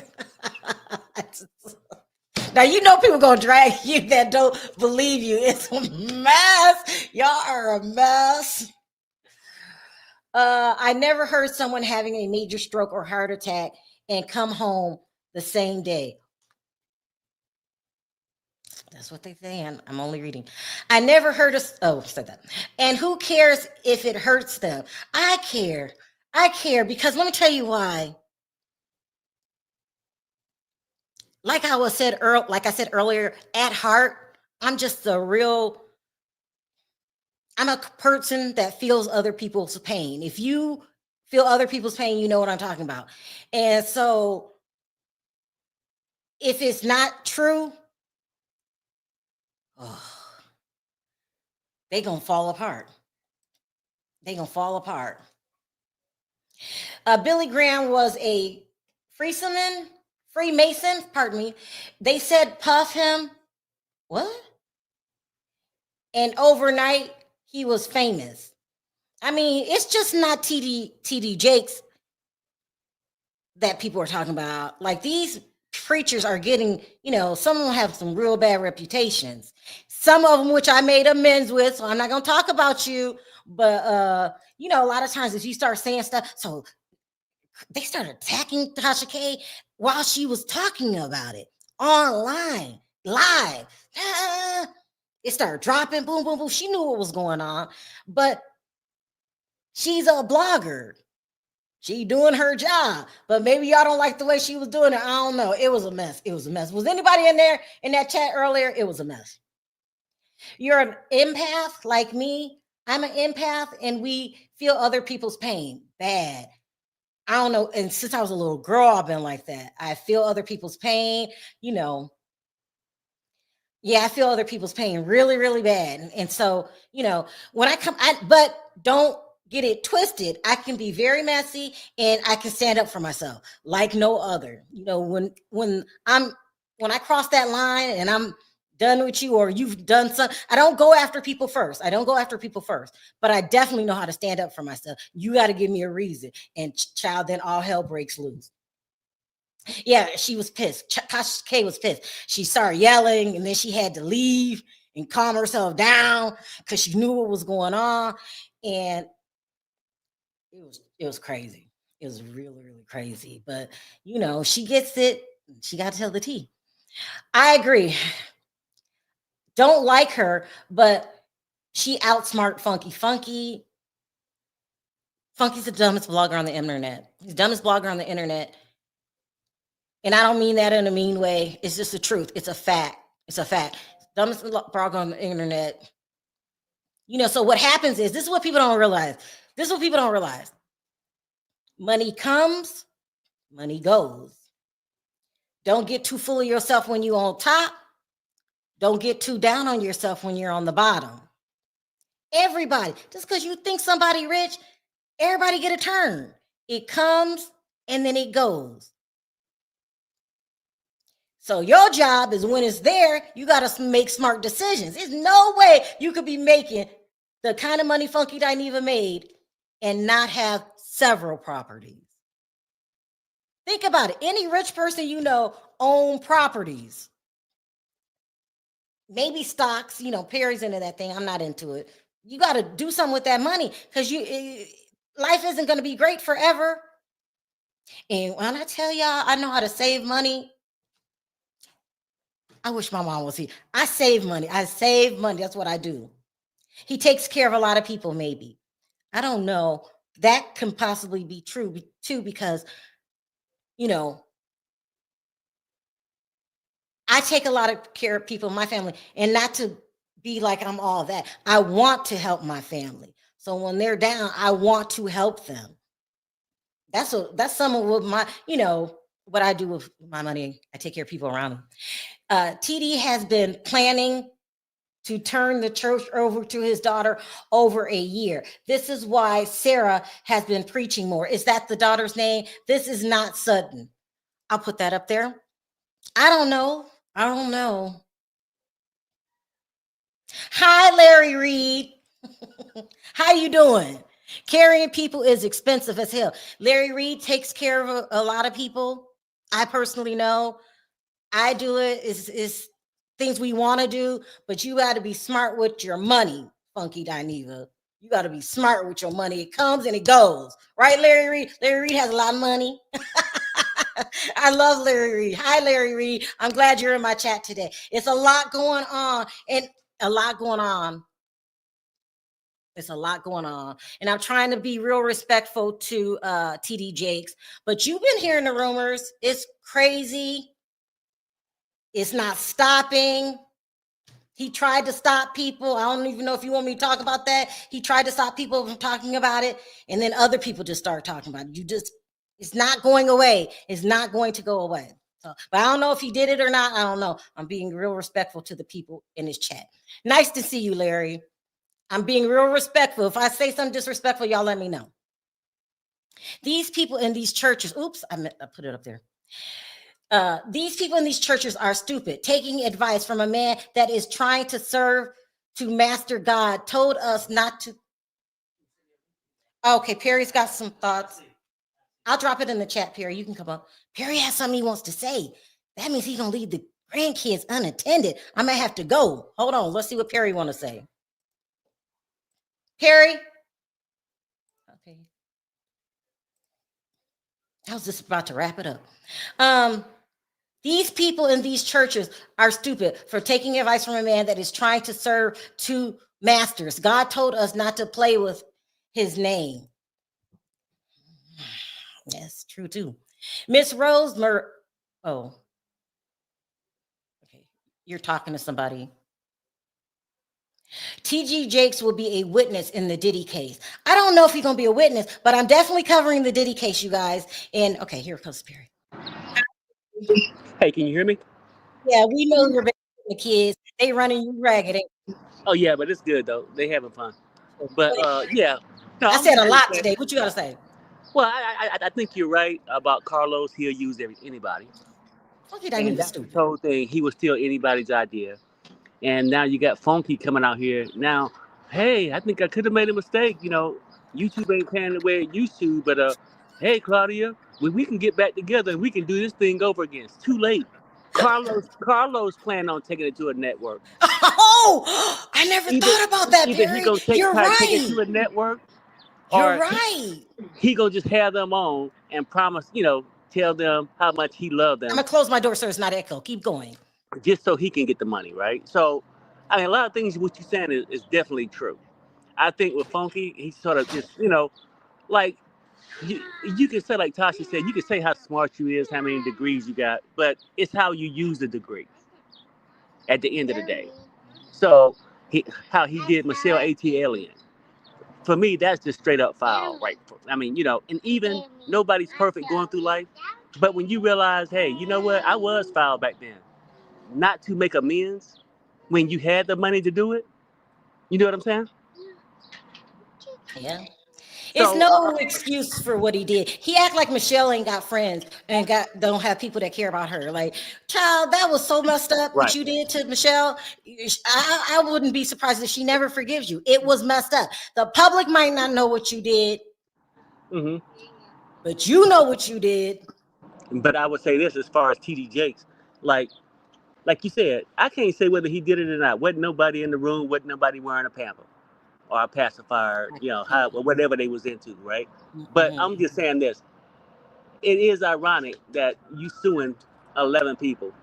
Now you know people gonna drag you that don't believe you. It's a mess. Y'all are a mess. I never heard someone having a major stroke or heart attack and come home the same day. That's what they say. I'm only reading. I never heard of, oh, said that. And who cares if it hurts them? I care. I care because let me tell you why. Like I said earlier, at heart, I'm just I'm a person that feels other people's pain. If you feel other people's pain, you know what I'm talking about. And so if it's not true, they gonna fall apart. They gonna fall apart. Billy Graham was a Freemason, pardon me. They said puff him. What? And overnight, he was famous. I mean, it's just not TD Jakes that people are talking about. Like these preachers are getting, some of them have some real bad reputations. Some of them, which I made amends with, so I'm not gonna talk about you. But a lot of times if you start saying stuff, so they started attacking Tasha K while she was talking about it online, live. It started dropping, boom, boom, boom. She knew what was going on, but she's a blogger. She doing her job, but maybe y'all don't like the way she was doing it. I don't know. It was a mess. It was a mess. Was anybody in there in that chat earlier? It was a mess. You're an empath like me. I'm an empath, and we feel other people's pain bad. I don't know. And since I was a little girl, I've been like that. I feel other people's pain, Yeah, I feel other people's pain really, really bad. And so, when but don't get it twisted. I can be very messy and I can stand up for myself like no other. When I cross that line and I'm done with you or you've done something, I don't go after people first. But I definitely know how to stand up for myself. You got to give me a reason. And child, then all hell breaks loose. Yeah, she was pissed. Tasha K was pissed. She started yelling and then she had to leave and calm herself down because she knew what was going on. And it was crazy. It was really, really crazy. But she gets it. She got to tell the tea. I agree. Don't like her, but she outsmart Funky. Funky's the dumbest blogger on the internet. He's the dumbest blogger on the internet. And I don't mean that in a mean way. It's just the truth. It's a fact. Dumbest blogger on the internet. So what happens is, this is what people don't realize. Money comes, money goes. Don't get too full of yourself when you're on top. Don't get too down on yourself when you're on the bottom. Everybody, just because you think somebody rich, everybody get a turn. It comes and then it goes. So your job is when it's there, you got to make smart decisions. There's no way you could be making the kind of money Funky Diva made and not have several properties. Think about it. Any rich person own properties. Maybe stocks, Perry's into that thing. I'm not into it. You got to do something with that money because life isn't going to be great forever. And when I tell y'all I know how to save money, I wish my mom was here. I save money. That's what I do. He takes care of a lot of people, maybe. I don't know. That can possibly be true too, because, I take a lot of care of people in my family, and not to be like I'm all that. I want to help my family. So when they're down, I want to help them. That's some of what what I do with my money. I take care of people around me. TD has been planning to turn the church over to his daughter over a year. This is why Sarah has been preaching more. Is that the daughter's name? This is not Sutton. I'll put that up there. I don't know. I don't know. Hi, Larry Reed. How you doing? Carrying people is expensive as hell. Larry Reed takes care of a lot of people. I personally know. I do it. Is things we want to do, but you got to be smart with your money, Funky Diva. You got to be smart with your money. It comes and it goes. Right, Larry Reed? Larry Reed has a lot of money. I love Larry Reed. Hi, Larry Reed. I'm glad you're in my chat today. It's a lot going on and a lot going on. It's a lot going on. And I'm trying to be real respectful to TD Jakes. But you've been hearing the rumors. It's crazy. It's not stopping. He tried to stop people. I don't even know if you want me to talk about that. He tried to stop people from talking about it. And then other people just start talking about it. It's not going away. It's not going to go away. So, but I don't know if he did it or not. I don't know. I'm being real respectful to the people in his chat. Nice to see you, Larry. I'm being real respectful. If I say something disrespectful, y'all let me know. These people in these churches, oops, I put it up there. These people in these churches are stupid, taking advice from a man that is trying to serve to Master God, told us not to. Okay, Perry's got some thoughts. I'll drop it in the chat, Perry. You can come up. Perry has something he wants to say. That means he's going to leave the grandkids unattended. I might have to go. Hold on. Let's see what Perry want to say. Perry? Okay. I was just about to wrap it up. These people in these churches are stupid for taking advice from a man that is trying to serve two masters. God told us not to play with his name. That's true too. Miss Rose oh. Okay. You're talking to somebody. TG Jakes will be a witness in the Diddy case. I don't know if he's going to be a witness, but I'm definitely covering the Diddy case, you guys. And okay, here comes Perry. Hey, can you hear me? Yeah, we know you're the kids. They running you ragged. Oh yeah, but it's good though. They having fun. But yeah. No, I I'm said just a gonna lot say. today. What you got to say? Well, I think you're right about Carlos. He'll use anybody, Funky Diva and was that's his stupid. whole thing. He was steal anybody's idea, and now you got Funky coming out here now. Hey, I think I could have made a mistake. YouTube ain't paying the way it used to, but hey, Claudia, when we can get back together and we can do this thing over again. It's too late. Carlos planned on taking it to a network. Oh, I never Either thought about that, either he Perry. gonna You're try to take it right. to a network, You're or right. he gonna just have them on and promise, tell them how much he loved I'm them, going to close my door so it's not echo. Keep going. just so he can get the money, right? So, I mean, a lot of things what you're saying is definitely true. I think with Funky, he sort of just, like you, you can say, like Tasha said, you can say how smart you is, how many degrees you got, but it's how you use the degree at the end of the day. So, how he did Michelle A.T. Alien. For me, that's just straight up foul, right? I mean, and even nobody's perfect going through life. But when you realize, hey, you know what? I was foul back then. Not to make amends when you had the money to do it. You know what I'm saying? Yeah. It's So, no excuse for what he did. He act like Michelle ain't got friends and don't have people that care about her. Like, child, that was so messed up what right. you did to Michelle. I wouldn't be surprised if she never forgives you. It was messed up. The public might not know what you did, hmm but you know what you did. But I would say this as far as TD Jakes, like, like you said, I can't say whether he did it or not. Wasn't nobody in the room, wasn't nobody wearing a pamper or a pacifier, how, whatever they was into, right? But Mhm. I'm just saying this. It is ironic that you suing 11 people,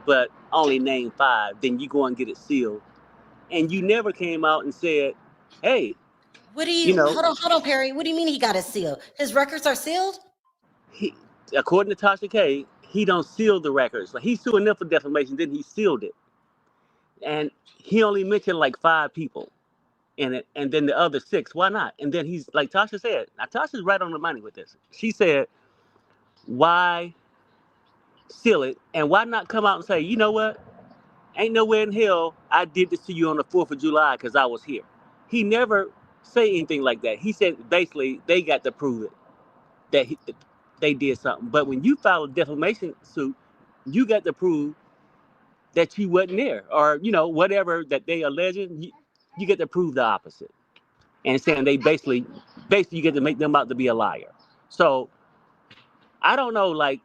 but only name 5. Then you go and get it sealed, and you never came out and said, "Hey, What do you you know." hold on, Perry? What do you mean he got it sealed? His records are sealed? He, according to Tasha K, he don't seal the records. Like he's suing them for defamation, then he sealed it, and he only mentioned like 5 people in it, and then the other 6. Why not? And then he's like Tasha said. Now Tasha's right on the money with this. She said, "Why seal it, and why not come out and say, you know what? ain't nowhere in hell I did this to you on the 4th of July because I was here. He never say anything like that. He said basically they got to prove it that they did something. But when you file a defamation suit, you got to prove that you wasn't there, or whatever that they alleging. You get to prove the opposite, and saying they basically you get to make them out to be a liar. So I don't know, like,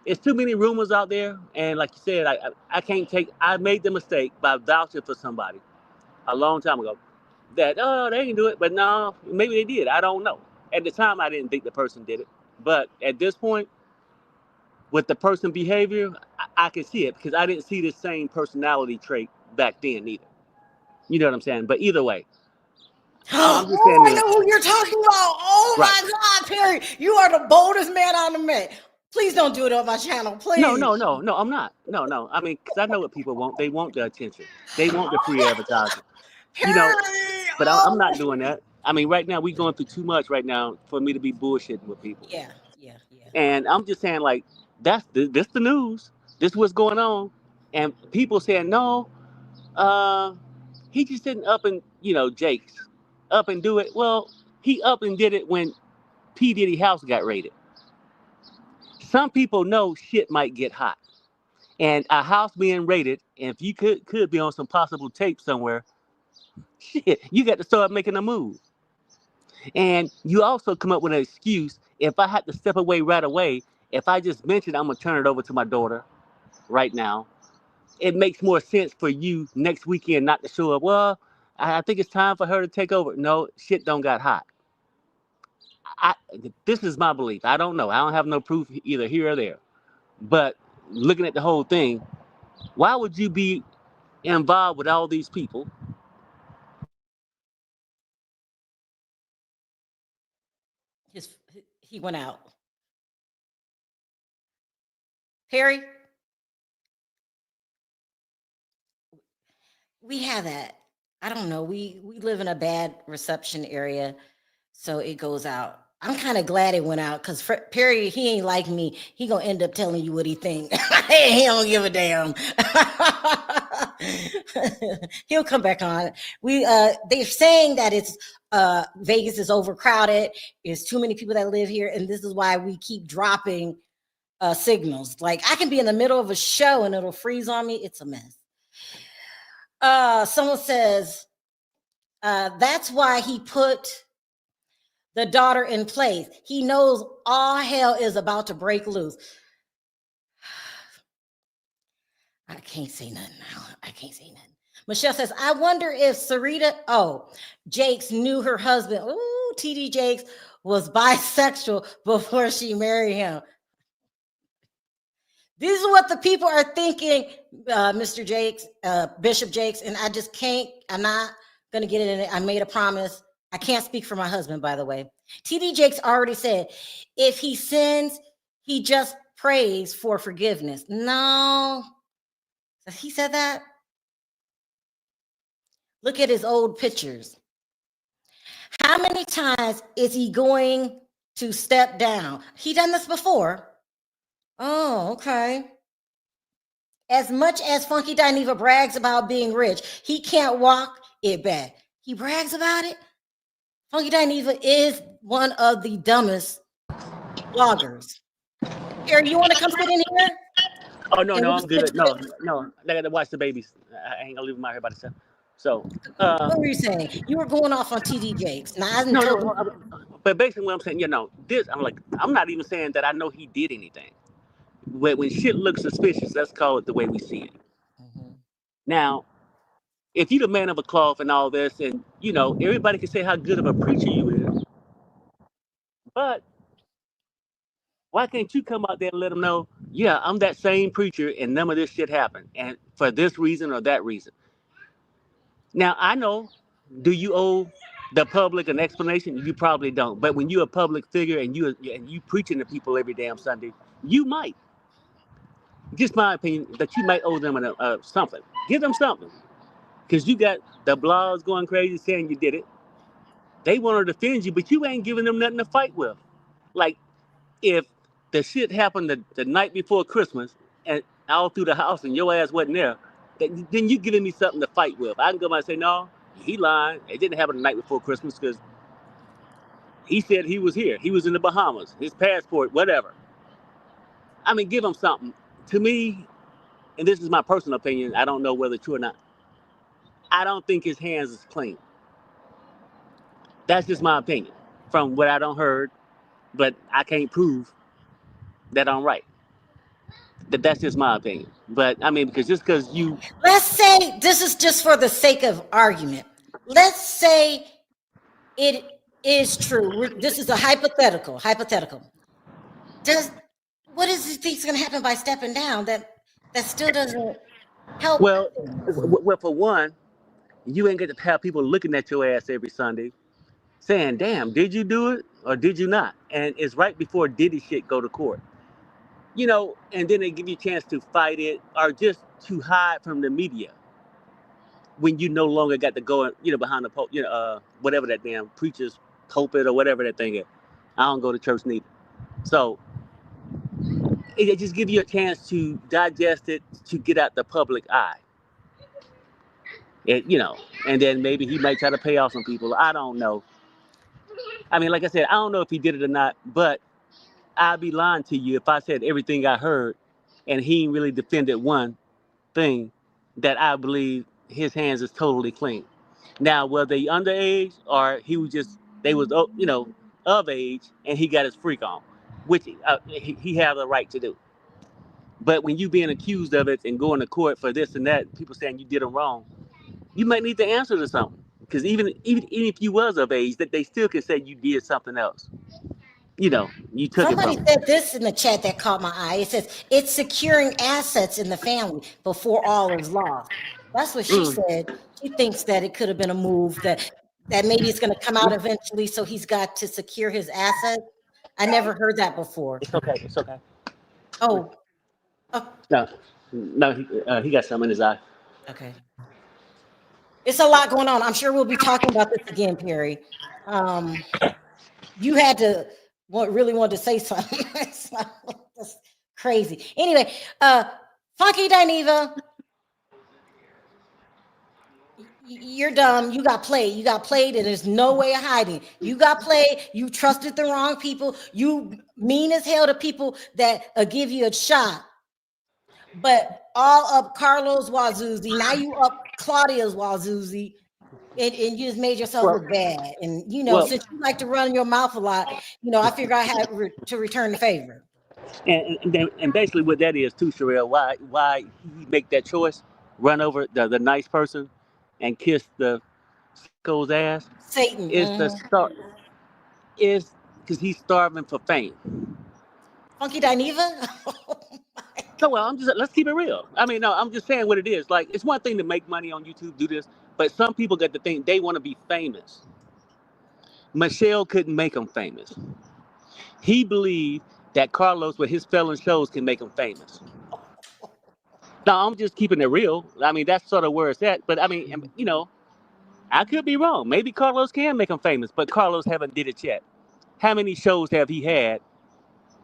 it's too many rumors out there, and like you said, I can't take. I made the mistake by vouching for somebody a long time ago that they didn't do it, but no, maybe they did. I don't know. At the time, I didn't think the person did it, but at this point, with the person behavior, I can see it because I didn't see the same personality trait back then either. You know what I'm saying? But either way, I'm just saying Oh, I this. know who you're talking about. Oh Right. my God, Perry, you are the boldest man I ever met. Please don't do it on my channel, No, please. no, no, no, I'm not. No, no. I mean, because I know what people want. They want the attention. They want the free advertising. You know, Perry, but I'm not oh. doing that. I mean, right now, we're going through too much right now for me to be bullshitting with people. Yeah, yeah, yeah. And I'm just saying, like, this the news. This what's going on. And people saying, no, uh, he just didn't up and, Jake's up and do it. Well, he up and did it when P. Diddy house got raided. Some people know shit might get hot. And a house being raided, and if you could be on some possible tape somewhere, shit, you got to start making a move. And you also come up with an excuse. If I had to step away right away, if I just mentioned I'm gonna turn it over to my daughter right now, it makes more sense for you next weekend not to show up. Well, I think it's time for her to take over. No, shit don't got hot. I, this is my belief. I don't know. I don't have no proof either here or there. But looking at the whole thing, why would you be involved with all these people? He went out. Perry, we have that. I don't know. We live in a bad reception area, so it goes out. I'm kind of glad it went out because Perry, he ain't like me. He gonna end up telling you what he think. He don't give a damn. He'll come back on. They're saying that it's Vegas is overcrowded. There's too many people that live here, and this is why we keep dropping signals. Like I can be in the middle of a show and it'll freeze on me. It's a mess. Someone says that's why he put the daughter in place. He knows all hell is about to break loose. I can't say nothing now. I can't say nothing. Michelle says, I wonder if Jakes knew her husband, TD Jakes, was bisexual before she married him. This is what the people are thinking, Mr. Jakes, Bishop Jakes, and I just can't, I'm not going to get in it. I made a promise. I can't speak for my husband, by the way. TD Jakes already said, if he sins, he just prays for forgiveness. No. He said that? Look at his old pictures. How many times is he going to step down? He done this before. Oh, okay. As much as Funky Dineva brags about being rich, he can't walk it back. He brags about it. Funky Dineva is one of the dumbest bloggers. Here, you want to come sit in here? Oh, no, I'm good. No, I got to watch the babies. I ain't gonna leave them out here by themselves. So, what were you saying? You were going off on TD Jakes. Now, but basically what I'm saying, I'm not even saying that I know he did anything. When shit looks suspicious, let's call it the way we see it. Mm-hmm. Now, if you're the man of a cloth and all this, and everybody can say how good of a preacher you is, but why can't you come out there and let them know, yeah, I'm that same preacher and none of this shit happened, and for this reason or that reason. Now, I know, do you owe the public an explanation? You probably don't. But when you're a public figure and you preaching to people every damn Sunday, you might. Just my opinion, that you might owe them something. Give them something. Because you got the blogs going crazy saying you did it. They want to defend you, but you ain't giving them nothing to fight with. Like, if the shit happened the night before Christmas and all through the house and your ass wasn't there, then you giving me something to fight with. I can go by and say, no, he lying. It didn't happen the night before Christmas because he said he was here. He was in the Bahamas. His passport, whatever. I mean, give him something. To me, and this is my personal opinion, I don't know whether it's true or not. I don't think his hands is clean. That's just my opinion from what I don't heard, but I can't prove that I'm right. That's just my opinion. But I mean, because just because you, Let's say this is just for the sake of argument. Let's say it is true. This is a hypothetical. Does what is he think's going to happen by stepping down? That still doesn't help. well, well, for one, you ain't get to have people looking at your ass every Sunday saying, damn, did you do it or did you not? And it's right before Diddy shit go to court. And then they give you a chance to fight it or just to hide from the media when you no longer got to go, behind the whatever that damn preacher's pulpit or whatever that thing is. I don't go to church neither. So it just gives you a chance to digest it, to get out the public eye. And then maybe he might try to pay off some people. I don't know. I mean, like I said, I don't know if he did it or not, but I'd be lying to you if I said everything I heard and he really defended one thing that I believe his hands is totally clean. Now, were they underage or they was, of age and he got his freak on, which he had the right to do. But when you being accused of it and going to court for this and that, people saying you did them wrong, you might need to answer to something. Because even if you was of age, that they still can say you did something else. You took Somebody it from said this in the chat that caught my eye. It says it's securing assets in the family before all is lost. That's what she said. She thinks that it could have been a move that maybe it's going to come out eventually, so he's got to secure his assets. I never heard that before. It's okay. It's okay. Oh, No, he got something in his eye. okay. It's a lot going on. I'm sure we'll be talking about this again, Perry. You had to really wanted to say something. That's crazy. Anyway, Funky Diva, you're dumb. You got played. And there's no way of hiding. You got played. You trusted the wrong people. You mean as hell to people that give you a shot. But all up Carlos Wazuzzi. Now you up Claudia's Wazuzzi. And you just made yourself look bad. And, since you like to run your mouth a lot, I figure I had to return the favor. And basically what that is too, Sharrell, why he make that choice, run over the nice person and kiss the sicko's ass, Satan. is is because he's starving for fame. Funky Diva? So let's keep it real. I mean, no, I'm just saying what it is. Like, it's one thing to make money on YouTube, do this, but some people got to think they want to be famous. Michelle couldn't make him famous. He believed that Carlos with his felon shows can make him famous. Now, I'm just keeping it real. I mean, that's sort of where it's at. But I mean, I could be wrong. Maybe Carlos can make him famous, but Carlos haven't did it yet. How many shows have he had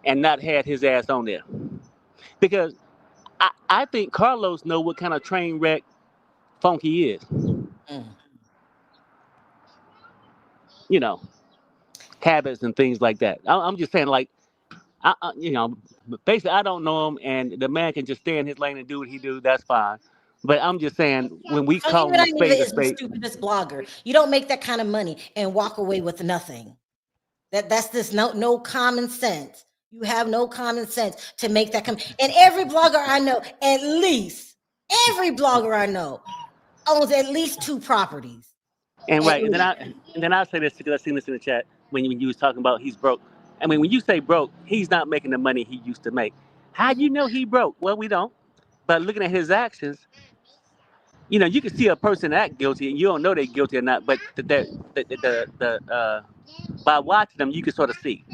and not had his ass on there? Because I think Carlos know what kind of train wreck Funky is. Habits and things like that. I'm just saying, like, basically, I don't know him, and the man can just stay in his lane and do what he do. That's fine. But I'm just saying, when we call him a spade, is the stupidest blogger. You don't make that kind of money and walk away with nothing. That's this no common sense. You have no common sense to make that come. And every blogger I know, every blogger I know owns at least 2 properties. And right, and then I'll say this because I've seen this in the chat when you was talking about he's broke. I mean, when you say broke, he's not making the money he used to make. How do you know he broke? Well, we don't. But looking at his actions, you can see a person act guilty and you don't know they're guilty or not. But by watching them, you can sort of see.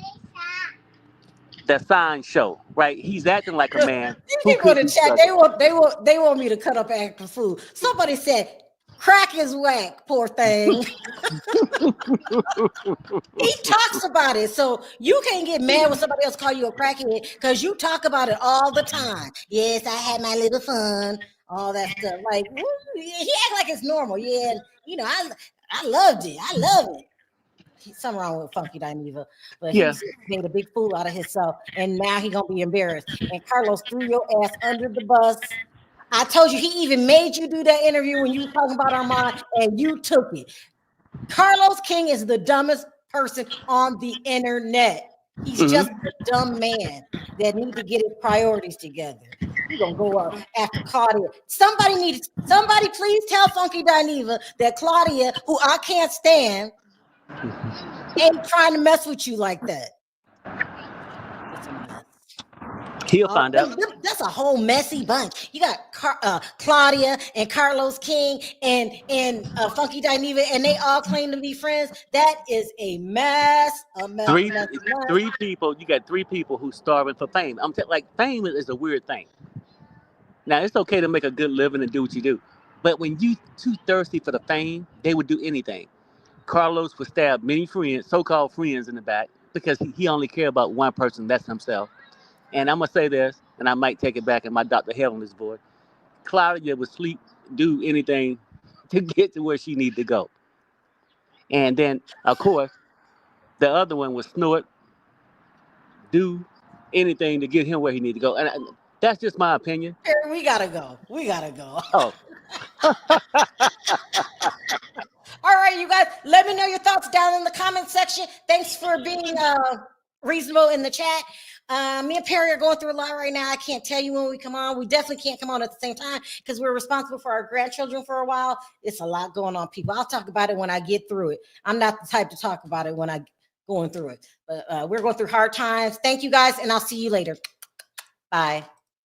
The signs show, right? He's acting like a man. You go to chat. They want me to cut up acting fool. Somebody said crack is whack, poor thing. He talks about it, so you can't get mad when somebody else call you a crackhead because you talk about it all the time. Yes, I had my little fun. all that stuff. Like, woo, he act like it's normal. Yeah, you know, I loved it. I love it. Something wrong with Funky Dineva, but Yeah. he's made a big fool out of himself, and now he gonna be embarrassed. And Carlos threw your ass under the bus. I told you he even made you do that interview when you were talking about Armand, and you took it. Carlos King is the dumbest person on the internet. He's just a dumb man that need to get his priorities together. We're gonna go up after Claudia. Somebody please tell Funky Dineva that Claudia, who I can't stand, ain't trying to mess with you like that. It's a mess. He'll find out. That's a whole messy bunch. You got Claudia and Carlos King and Funky Dineva, and they all claim to be friends. That is a mess. Three people. You got three people who starving for fame. Like fame is a weird thing. Now it's okay to make a good living and do what you do, but when you too thirsty for the fame, they would do anything. Carlos would stab many friends, so-called friends, in the back because he only care about one person. That's himself. And I'm gonna say this, and I might take it back in my Dr. Hell on this board. Claudia would do anything to get to where she needed to go. And then, of course, the other one would snort, do anything to get him where he needed to go. And that's just my opinion. We gotta go. We gotta go. Oh. All right, you guys, let me know your thoughts down in the comment section. Thanks for being reasonable in the chat. Me and Perry are going through a lot right now. I can't tell you when we come on. We definitely can't come on at the same time because we're responsible for our grandchildren for a while. It's a lot going on, people. I'll talk about it when I get through it. I'm not the type to talk about it when I'm going through it. But we're going through hard times. Thank you, guys, and I'll see you later. Bye.